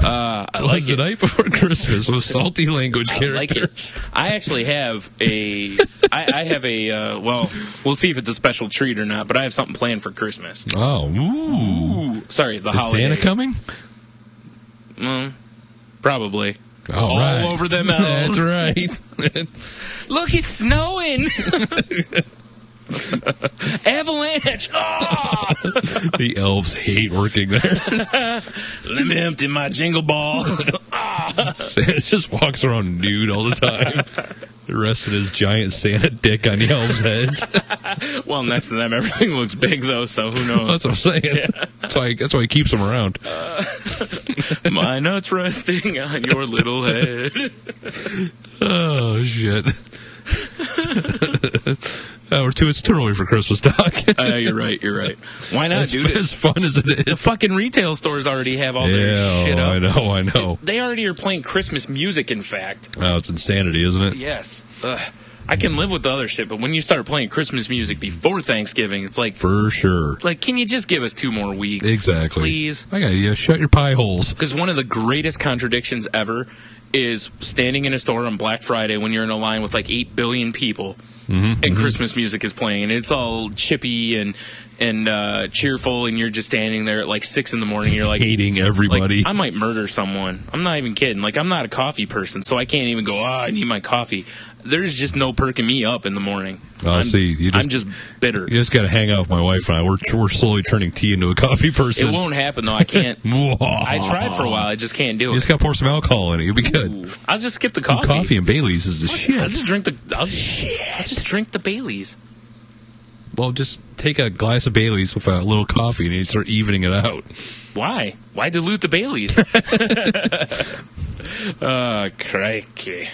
I like the night before Christmas with salty language characters. Like it. I actually have I have a well, we'll see if it's a special treat or not, but I have something planned for Christmas. Oh, ooh. Sorry, the Is holidays. Santa coming? Probably. All right. Over them elves. That's right. Look, it's snowing. Avalanche. Oh! The elves hate working there. Let me empty my jingle balls. Santa just walks around nude all the time. The rest of his giant Santa dick on the elves' heads. Well, next to them, everything looks big, though, so who knows? That's what I'm saying. Yeah. That's why he keeps them around. My nuts resting on your little head. Oh, shit. It's too early for Christmas talk. You're right. Why not, dude? As fun as it is. The fucking retail stores already have all their shit up. I know. They already are playing Christmas music, in fact. Oh, it's insanity, isn't it? Yes. Ugh. I can live with the other shit, but when you start playing Christmas music before Thanksgiving, it's like... For sure. Like, can you just give us 2 more weeks? Exactly. Please? I got you. Shut your pie holes. Because one of the greatest contradictions ever is standing in a store on Black Friday when you're in a line with like 8 billion people and Christmas music is playing, and it's all chippy and cheerful, and you're just standing there at like 6 in the morning. You're like hating everybody. Like, I might murder someone. I'm not even kidding. Like, I'm not a coffee person, so I can't even go, I need my coffee. There's just no perking me up in the morning. I'm just bitter. You just got to hang out with my wife and I. We're slowly turning tea into a coffee person. It won't happen, though. I can't. I tried for a while. I just can't do it. You just got to pour some alcohol in it. You'll be good. Ooh. I'll just skip the coffee. Coffee and Bailey's is the shit. I'll just drink the Bailey's. Well, just take a glass of Bailey's with a little coffee and you start evening it out. Why? Why dilute the Bailey's? Crikey.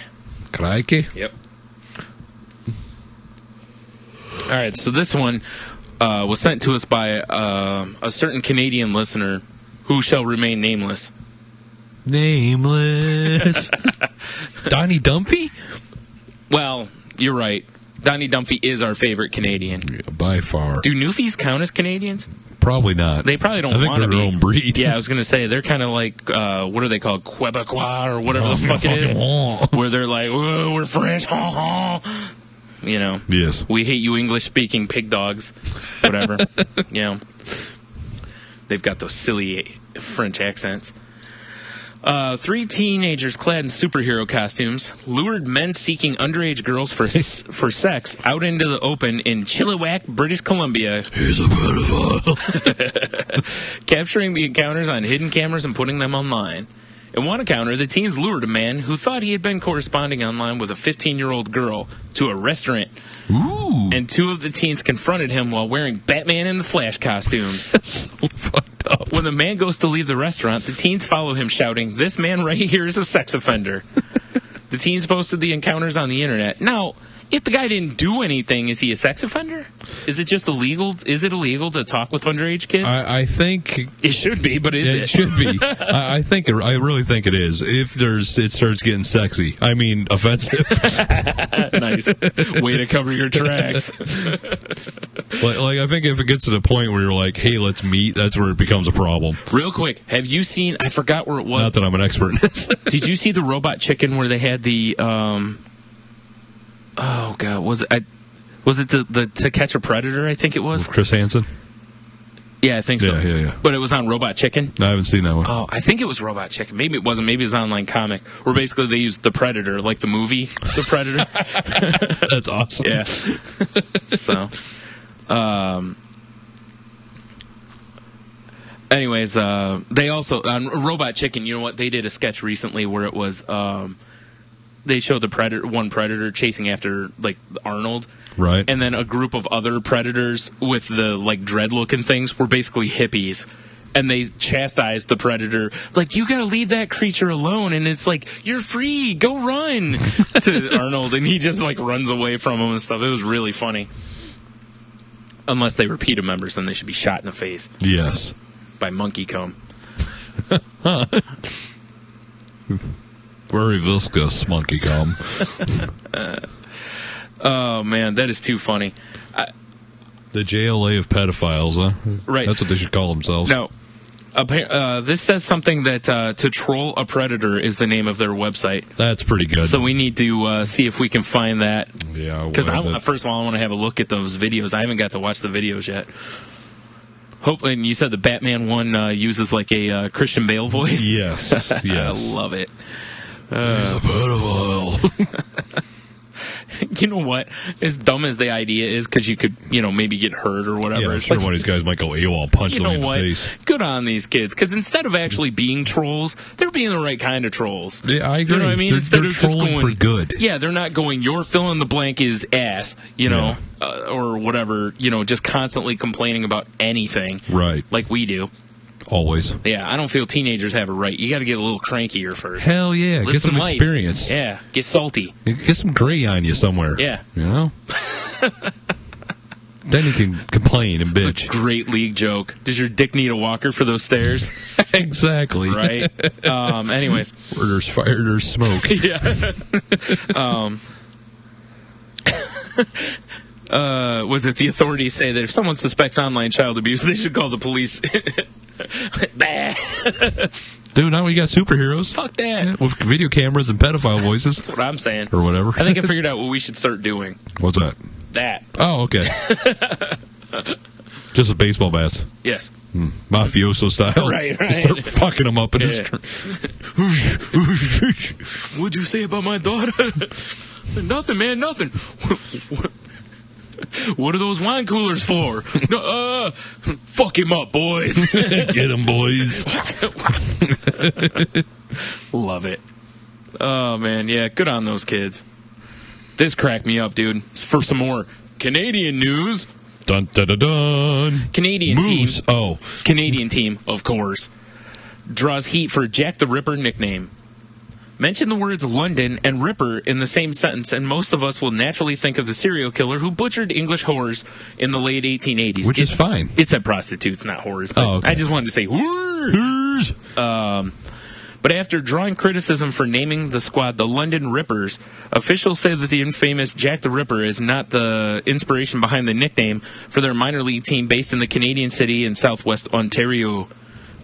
Crikey? Yep. All right, so this one was sent to us by a certain Canadian listener who shall remain nameless. Nameless. Donnie Dumphy? Well, you're right. Donnie Dumphy is our favorite Canadian. Yeah, by far. Do Newfies count as Canadians? Probably not. They probably don't want to be. They're their own breed. Yeah, I was going to say, they're kind of like, what are they called? Quebecois or whatever the fuck it is. Where they're like, oh, we're French. You know. Yes. We hate you English-speaking pig dogs. Whatever. You know. They've got those silly French accents. 3 teenagers clad in superhero costumes lured men seeking underage girls for sex out into the open in Chilliwack, British Columbia. He's a pedophile. Capturing the encounters on hidden cameras and putting them online. In one encounter, the teens lured a man who thought he had been corresponding online with a 15-year-old girl to a restaurant. Ooh. And 2 of the teens confronted him while wearing Batman and the Flash costumes. That's so fucked up. When the man goes to leave the restaurant, the teens follow him shouting, "This man right here is a sex offender." The teens posted the encounters on the internet. Now, if the guy didn't do anything, is he a sex offender? Is it just illegal? Is it illegal to talk with underage kids? I think it should be, but is it? It should be. I really think it is. If it starts getting sexy. I mean, offensive. Nice way to cover your tracks. like I think if it gets to the point where you're like, "Hey, let's meet," that's where it becomes a problem. Real quick, have you seen? I forgot where it was. Not that I'm an expert in this. Did you see the Robot Chicken where they had the? Oh God, was it the To Catch a Predator? I think it was Chris Hansen. Yeah, I think so. Yeah. But it was on Robot Chicken. No, I haven't seen that one. Oh, I think it was Robot Chicken. Maybe it wasn't. Maybe it was an online comic where basically they used the Predator, like the movie, The Predator. That's awesome. Yeah. So, anyways, they also on Robot Chicken. You know what? They did a sketch recently where it was. They showed the predator chasing after like Arnold, right? And then a group of other predators with the like dread-looking things were basically hippies, and they chastised the predator like, "You gotta leave that creature alone," and it's like, "You're free, go run," to Arnold, and he just like runs away from him and stuff. It was really funny. Unless they were PETA members, then they should be shot in the face. Yes, by monkey comb. Very viscous monkey comb. Oh, man, that is too funny. The JLA of pedophiles, huh? Right. That's what they should call themselves. No. This says something that To Troll a Predator is the name of their website. That's pretty good. So we need to see if we can find that. Yeah. Because first of all, I want to have a look at those videos. I haven't got to watch the videos yet. Hopefully, and you said the Batman one uses like a Christian Bale voice? Yes. I love it. He's a pedophile. You know what? As dumb as the idea is, because you could, maybe get hurt or whatever. Yeah, it's sure like, one of these guys might go AWOL, punch them in the face. Good on these kids, because instead of actually being trolls, they're being the right kind of trolls. Yeah, I agree. You know what I mean? They're trolling for good. Yeah, they're not going, "Your fill in the blank is ass," or whatever, just constantly complaining about anything. Right. Like we do. Always. Yeah, I don't feel teenagers have a right. You got to get a little crankier first. Hell yeah. Get some experience. Yeah, get salty. Get some gray on you somewhere. Yeah. You know? Then you can complain and bitch. It's a great league joke. Does your dick need a walker for those stairs? Exactly. Right? Anyways. Where there's fire, there's smoke. Yeah. Was it the authorities say that if someone suspects online child abuse, they should call the police? Dude, now we got superheroes. Fuck that. Yeah, with video cameras and pedophile voices. That's what I'm saying. Or whatever. I think I figured out what we should start doing. What's that? That. Oh, okay. Just with baseball bats. Yes. Mafioso style. Right. Start fucking them up in his... What'd you say about my daughter? Nothing, man, nothing. What are those wine coolers for? Fuck him up, boys. Get him, boys. Love it. Oh, man, yeah, good on those kids. This cracked me up, dude. For some more Canadian news. Dun, dun, dun, dun. Canadian Moose. team. Oh. Canadian team, of course. Draws heat for Jack the Ripper nickname. Mention the words London and Ripper in the same sentence, and most of us will naturally think of the serial killer who butchered English whores in the late 1880s. Which is fine. It said prostitutes, not whores. But okay. I just wanted to say whores. But after drawing criticism for naming the squad the London Rippers, officials say that the infamous Jack the Ripper is not the inspiration behind the nickname for their minor league team based in the Canadian city in southwest Ontario.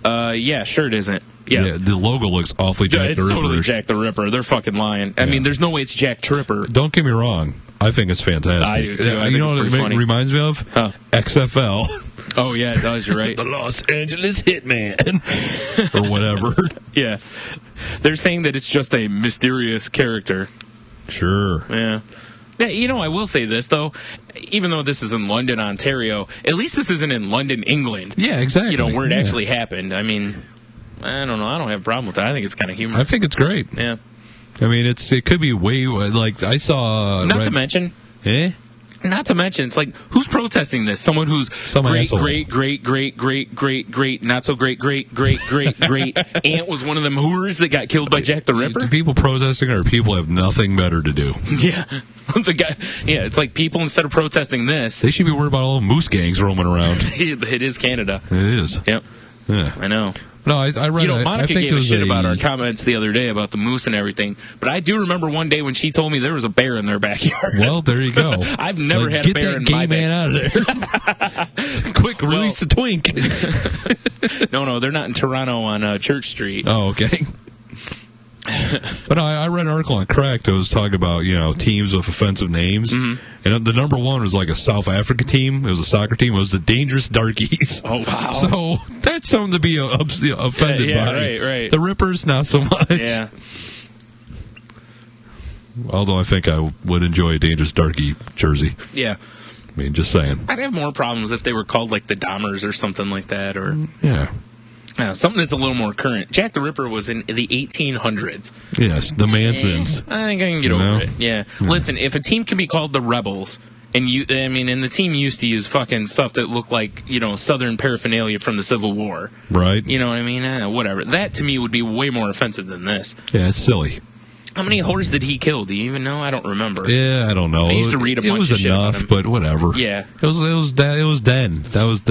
Yeah, sure it isn't. Yeah, the logo looks awfully Jack the Ripper. It's totally Jack the Ripper. They're fucking lying. I mean, there's no way it's Jack Tripper. Don't get me wrong. I think it's fantastic. I do, too. You know what it reminds me of? Huh. XFL. Oh, yeah, it does. You're right. The Los Angeles Hitman. Or whatever. Yeah. They're saying that it's just a mysterious character. Sure. Yeah. You know, I will say this, though. Even though this is in London, Ontario, at least this isn't in London, England. Yeah, exactly. You know, where it actually happened. I mean, I don't know. I don't have a problem with that. I think it's kind of humorous. I think it's great. Yeah. I mean, it could be way, like, I saw... Not to mention... Not to mention, it's like, who's protesting this? Someone who's great, not so great, great aunt was one of them whores that got killed by Jack the Ripper? Do people protesting or people have nothing better to do? Yeah. It's like people, instead of protesting this... They should be worried about all the moose gangs roaming around. It is Canada. It is. Yep. Yeah. I know. No, I read. Monica gave a shit about our comments the other day about the moose and everything, but I do remember one day when she told me there was a bear in their backyard. Well, there you go. I've never had a bear in my backyard. Get that gay man out of there. Quick, release the twink. No, they're not in Toronto on Church Street. Oh, okay. But I read an article on Cracked that was talking about, teams with offensive names. Mm-hmm. And the number one was like a South Africa team. It was a soccer team. It was the Dangerous Darkies. Oh, wow. So that's something to be offended by. Right. The Rippers, not so much. Yeah. Although I think I would enjoy a Dangerous Darkie jersey. Yeah. I mean, just saying. I'd have more problems if they were called like the Dahmers or something like that. Or yeah. Something that's a little more current. Jack the Ripper was in the 1800s. Yes, the Mansons. I think I can get over it. Yeah. Listen, if a team can be called the Rebels, and the team used to use fucking stuff that looked like, Southern paraphernalia from the Civil War. Right. You know what I mean? Whatever. That, to me, would be way more offensive than this. Yeah, it's silly. How many whores did he kill? Do you even know? I don't remember. Yeah, I don't know. I used to read a bunch of shit about him. It was enough, but whatever. Yeah. It was then. That was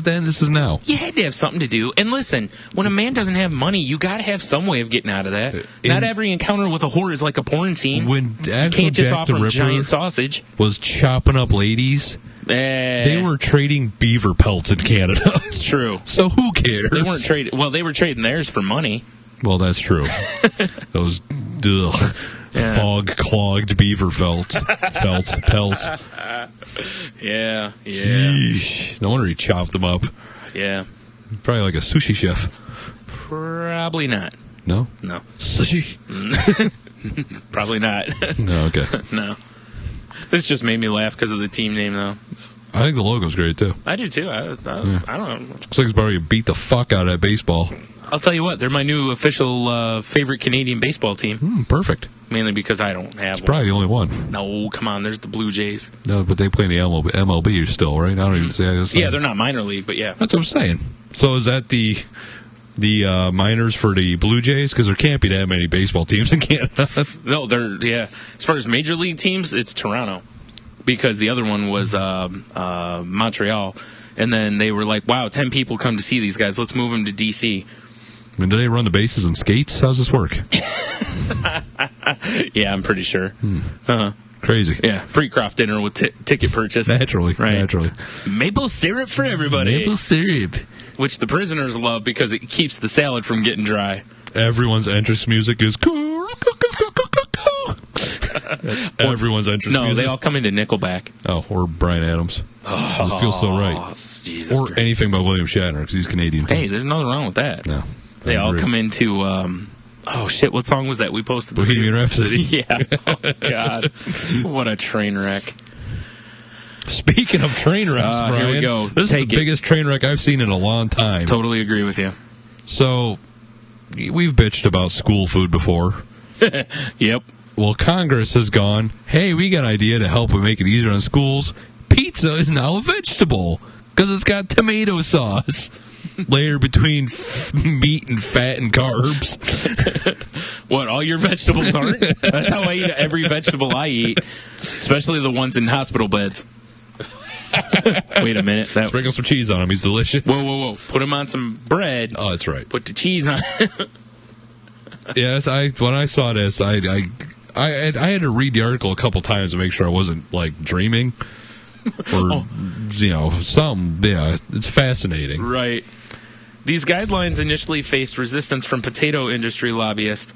then. This is now. You had to have something to do. And listen, when a man doesn't have money, you got to have some way of getting out of that. Not every encounter with a whore is like a porn scene. When you can't just offer them giant sausage. Was chopping up ladies. They were trading beaver pelts in Canada. It's true. So who cares? They weren't trading. Well, they were trading theirs for money. Well, that's true. Those fog-clogged beaver pelts. Yeah. Yeesh. No wonder he chopped them up. Yeah. Probably like a sushi chef. Probably not. No? No. Sushi? Probably not. No, okay. No. This just made me laugh because of the team name, though. I think the logo's great, too. I do, too. I don't know. Looks like it's about to beat the fuck out of that baseball. I'll tell you what, they're my new official favorite Canadian baseball team. Perfect. Mainly because I don't have one. Probably the only one. No, come on, there's the Blue Jays. No, but they play in the MLB still, right? I don't even say this. Yeah, they're not minor league, but yeah. That's what I'm saying. So is that the minors for the Blue Jays? Because there can't be that many baseball teams in Canada. No, yeah. As far as major league teams, it's Toronto. Because the other one was Montreal. And then they were like, wow, 10 people come to see these guys. Let's move them to D.C. I mean, do they run the bases in skates? How's this work? Yeah, I'm pretty sure. Uh-huh. Crazy. Yeah, free Croft dinner with ticket purchase. Naturally. Maple syrup for everybody. Maple syrup. Which the prisoners love because it keeps the salad from getting dry. Everyone's entrance music is everyone's entrance music. No, they all come into Nickelback. Oh, or Bryan Adams. Oh, it feels so right. Jesus or Christ. Anything by William Shatner, because he's Canadian too. Hey, there's nothing wrong with that. No. They all come into, oh shit, what song was that? We posted Bohemian Rhapsody. Yeah. Oh, God. What a train wreck. Speaking of train wrecks, Brian, here we go. This is the biggest train wreck I've seen in a long time. Totally agree with you. So, we've bitched about school food before. Yep. Well, Congress has gone, hey, we got an idea to help make it easier on schools. Pizza is now a vegetable because it's got tomato sauce. Layer between meat and fat and carbs. What, all your vegetables aren't? That's how I eat every vegetable I eat, especially the ones in hospital beds. Wait a minute. Sprinkle some cheese on him. He's delicious. Whoa. Put him on some bread. Oh, that's right. Put the cheese on. Yes, when I saw this, I had to read the article a couple times to make sure I wasn't, like, dreaming. Or, something. Yeah, it's fascinating. Right. These guidelines initially faced resistance from potato industry lobbyists.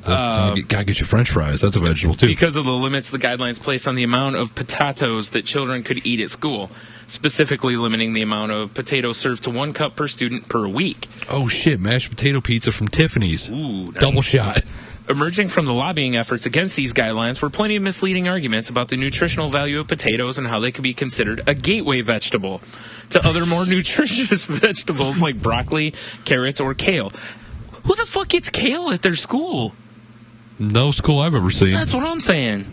Gotta get your French fries. That's a vegetable, too. Because of the limits the guidelines place on the amount of potatoes that children could eat at school, specifically limiting the amount of potatoes served to 1 cup per student per week. Oh, shit. Mashed potato pizza from Tiffany's. Ooh, nice. Double shot. Emerging from the lobbying efforts against these guidelines were plenty of misleading arguments about the nutritional value of potatoes and how they could be considered a gateway vegetable to other more nutritious vegetables like broccoli, carrots, or kale. Who the fuck gets kale at their school? No school I've ever seen. That's what I'm saying.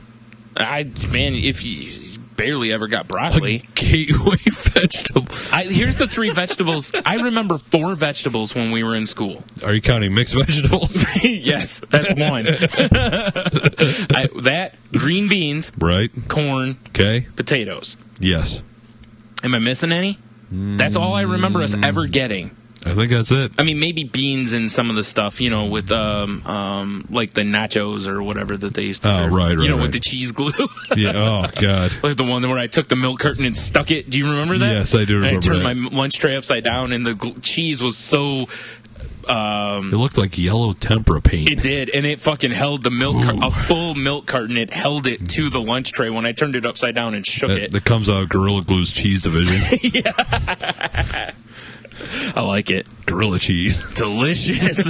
If you barely ever got broccoli. A gateway vegetable. Here's the 3 vegetables. I remember 4 vegetables when we were in school. Are you counting mixed vegetables? Yes, that's one. Green beans. Right. Corn. Okay. Potatoes. Yes. Am I missing any? That's all I remember us ever getting. I think that's it. I mean, maybe beans and some of the stuff, with like the nachos or whatever that they used to serve. Right. With the cheese glue. Yeah. Oh, God. Like the one where I took the milk carton and stuck it. Do you remember that? Yes, I do remember that. And I turned my lunch tray upside down, and the cheese was so... it looked like yellow tempera paint. It did, and it fucking held the milk a full milk carton. It held it to the lunch tray when I turned it upside down and shook it. That comes out of Gorilla Glue's cheese division. Yeah. I like it. Gorilla cheese. Delicious.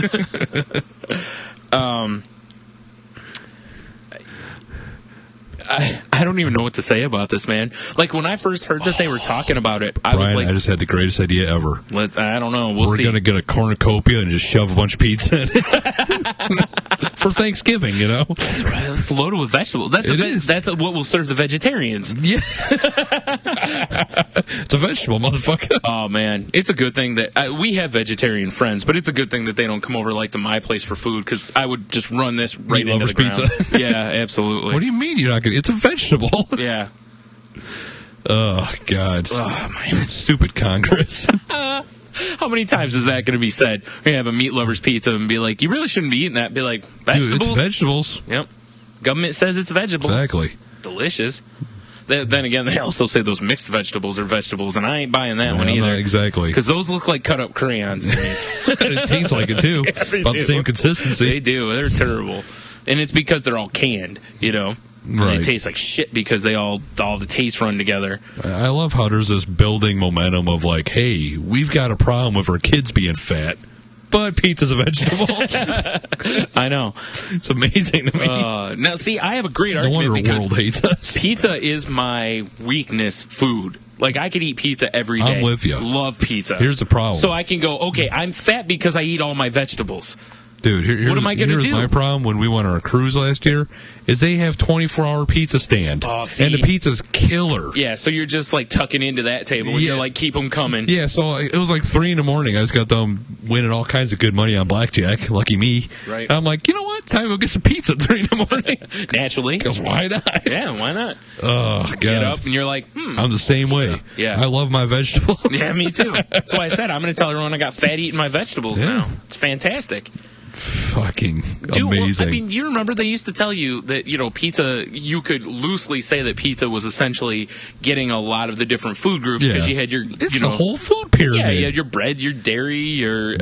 I don't even know what to say about this, man. Like, when I first heard that they were talking about it, I was like... I just had the greatest idea ever. I don't know. We're see. We're going to get a cornucopia and just shove a bunch of pizza in it. For Thanksgiving, That's right. It's loaded with vegetables. That's what we'll serve the vegetarians. Yeah. It's a vegetable, motherfucker. Oh, man. It's a good thing that... we have vegetarian friends, but it's a good thing that they don't come over, like, to my place for food, because I would just run this right into the ground. Pizza. Yeah, absolutely. What do you mean you're not going to... It's a vegetable. Yeah. Oh, God. Oh, man. Stupid Congress. How many times is that going to be said? We're going to have a meat lover's pizza and be like, you really shouldn't be eating that. Be like, vegetables? Dude, it's vegetables. Yep. Government says it's vegetables. Exactly. Delicious. Then again, they also say those mixed vegetables are vegetables, and I ain't buying that one either. Exactly. Because those look like cut-up crayons to me. It tastes like it, too. Yeah, about the same consistency. They do. They're terrible. And it's because they're all canned, Right. It tastes like shit because all the tastes run together. I love how there's this building momentum of like, hey, we've got a problem with our kids being fat, but pizza's a vegetable. I know. It's amazing to me. Now, see, I have a great argument because the world hates us. Pizza is my weakness food. Like, I could eat pizza every day. I'm with you. Love pizza. Here's the problem. So I can go, okay, I'm fat because I eat all my vegetables. Dude, what am I going to do? Here's my problem when we went on our cruise last year, is they have 24-hour pizza stand. Oh, see? And the pizza's killer. Yeah, so you're just, like, tucking into that table, and you're like, keep them coming. Yeah, so it was like 3 in the morning. I just got done winning all kinds of good money on blackjack. Lucky me. Right. And I'm like, you know what? Time to go get some pizza at 3 in the morning. Naturally. Because why not? Yeah, why not? Oh, God. Get up, and you're like, I'm the same way. Yeah. I love my vegetables. Yeah, me too. That's why I said I'm going to tell everyone I got fat eating my vegetables now. It's fantastic. fucking amazing. I mean, you remember they used to tell you that, pizza, you could loosely say that pizza was essentially getting a lot of the different food groups because you had your, it's the whole food pyramid. Yeah, you had your bread, your dairy, your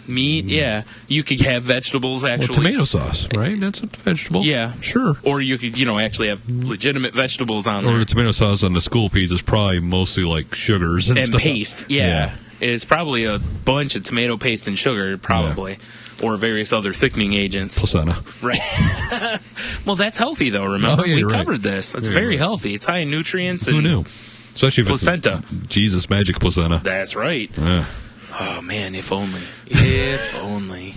meat. Yeah. You could have vegetables, actually. Well, tomato sauce, right? That's a vegetable. Yeah. Sure. Or you could, actually have legitimate vegetables on there. Or the tomato sauce on the school pizza is probably mostly like sugars and stuff. Paste, yeah. It's probably a bunch of tomato paste and sugar, probably. Yeah. Or various other thickening agents. Placenta. Right. Well, that's healthy, though, remember? We covered this. It's very healthy. It's high in nutrients. And who knew? Especially if placenta. It's Jesus magic placenta. That's right. Yeah. Oh, man, if only. If only.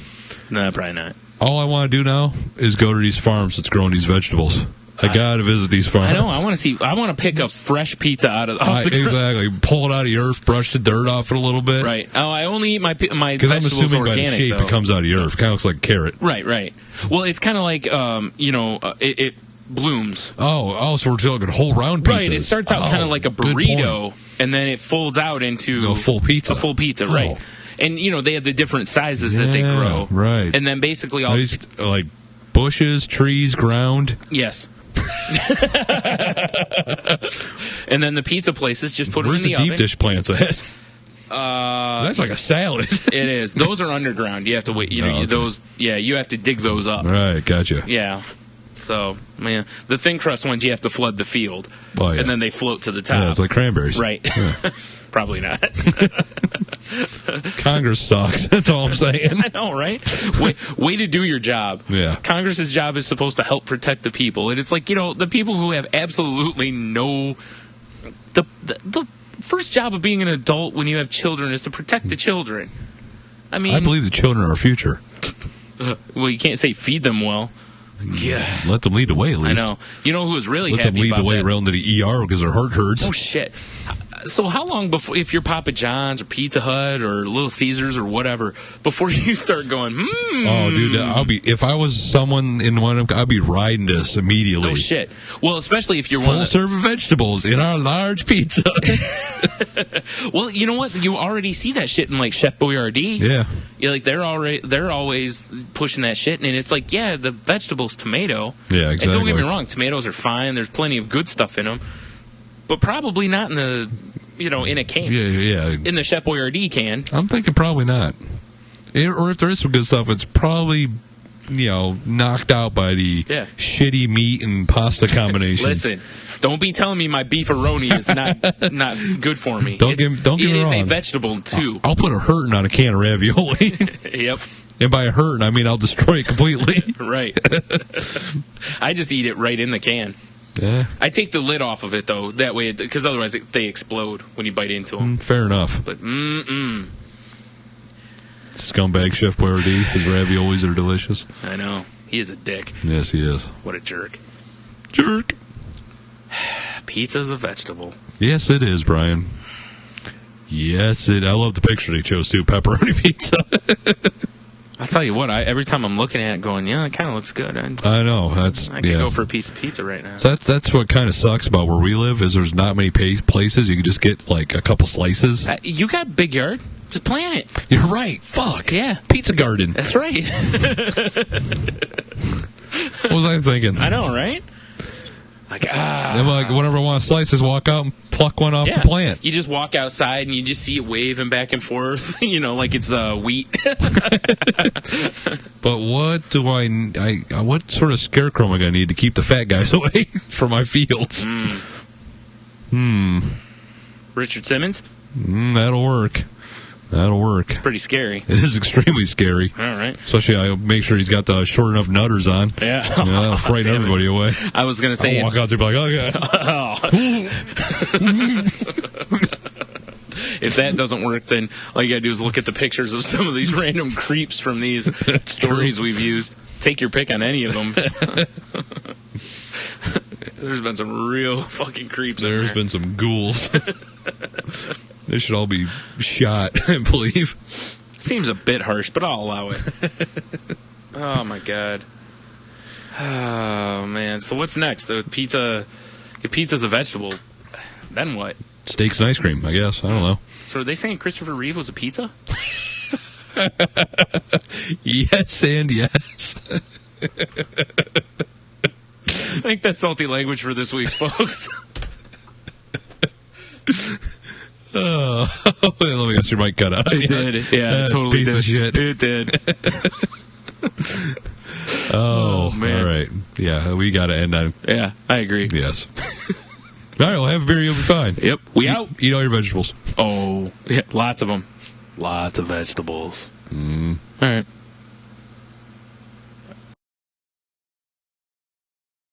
No, probably not. All I want to do now is go to these farms that's growing these vegetables. I gotta visit these farms. I know. I want to pick a fresh pizza off the ground. Exactly. Pull it out of the earth, brush the dirt off it a little bit. Right. Oh, I only eat my vegetables because I'm assuming organic, by the shape though. It comes out of the earth. Kind of looks like a carrot. Right. Well, it's kind of like it blooms. Oh, so we're talking whole round pizzas. Right. It starts out kind of like a burrito, and then it folds out into a full pizza. A full pizza, right? And they have the different sizes that they grow, right? And then basically all these like bushes, trees, ground. Yes. And then the pizza places just put them in the oven. Where's the deep dish plants at? That's like a salad. It is. Those are underground. You have to wait. Those. Yeah, you have to dig those up. Right. Gotcha. Yeah. So, man, the thin crust ones you have to flood the field, and then they float to the top. Yeah, it's like cranberries. Right. Yeah. Probably not. Congress sucks. That's all I'm saying. I know, right? Way to do your job. Yeah. Congress's job is supposed to help protect the people, and it's like the people who have absolutely no. The first job of being an adult when you have children is to protect the children. I mean, I believe the children are our future. Well, you can't say feed them well. Yeah. Let them lead the way, at least. I know. You know who was really happy about that? Let them lead the way around to the ER because their heart hurts. Oh, shit. So how long before, if you're Papa John's or Pizza Hut or Little Caesars or whatever, before you start going, Oh, dude, if I was someone in one of them, I'd be riding this immediately. Oh, shit. Well, especially if you're full serve of vegetables in our large pizza. Well, you know what? You already see that shit in, like, Chef Boyardee. Yeah. You're like, they're always pushing that shit, and it's like, yeah, the vegetable's tomato. Yeah, exactly. And don't get me wrong, tomatoes are fine. There's plenty of good stuff in them. But probably not in the, in a can. Yeah. In the Chef Boyardee can. I'm thinking probably not. Or if there is some good stuff, it's probably, knocked out by the shitty meat and pasta combination. Listen, don't be telling me my beefaroni is not good for me. Don't get me wrong. It is a vegetable, too. I'll put a hurtin' on a can of ravioli. Yep. And by a hurtin', I mean I'll destroy it completely. Right. I just eat it right in the can. Yeah. I take the lid off of it, though, that way, because otherwise they explode when you bite into them. Fair enough. But, Scumbag Chef Boyardee. His raviolis are delicious. I know. He is a dick. Yes, he is. What a jerk. Jerk. Pizza's a vegetable. Yes, it is, Brian. Yes, I love the picture they chose, too. Pepperoni pizza. I'll tell you what, every time I'm looking at it going, it kind of looks good. I know. I could go for a piece of pizza right now. So that's what kind of sucks about where we live is there's not many places. You can just get like a couple slices. You got a big yard. Just plant it. You're right. Fuck. Yeah. Pizza garden. That's right. What was I thinking? I know, right? Like, whenever I want to slice, just walk out and pluck one off the plant. You just walk outside and you just see it waving back and forth, like it's wheat. But what do what sort of scarecrow am I going to need to keep the fat guys away from my fields? Richard Simmons? That'll work. It's pretty scary. It is extremely scary. All right. Especially I make sure he's got the short enough nutters on. Yeah. That'll frighten everybody away. I was going to say... I'll walk out there and be like, okay. If that doesn't work, then all you got to do is look at the pictures of some of these random creeps from these stories we've used. Take your pick on any of them. There's been some real fucking creeps in there. There's been some ghouls. They should all be shot, I believe. Seems a bit harsh, but I'll allow it. Oh, my God. Oh, man. So what's next? If pizza's a vegetable, then what? Steaks and ice cream, I guess. I don't know. So are they saying Christopher Reeve was a pizza? Yes and yes. I think that's salty language for this week, folks. Oh, let me guess, your mic cut out. It did. Yeah, it totally piece did. of shit. It did. Oh, man. All right. Yeah, we got to end on. Yeah, I agree. Yes. All right, well, have a beer. You'll be fine. Yep. We out. Eat all your vegetables. Oh, yeah, lots of them. Lots of vegetables. Mm. All right.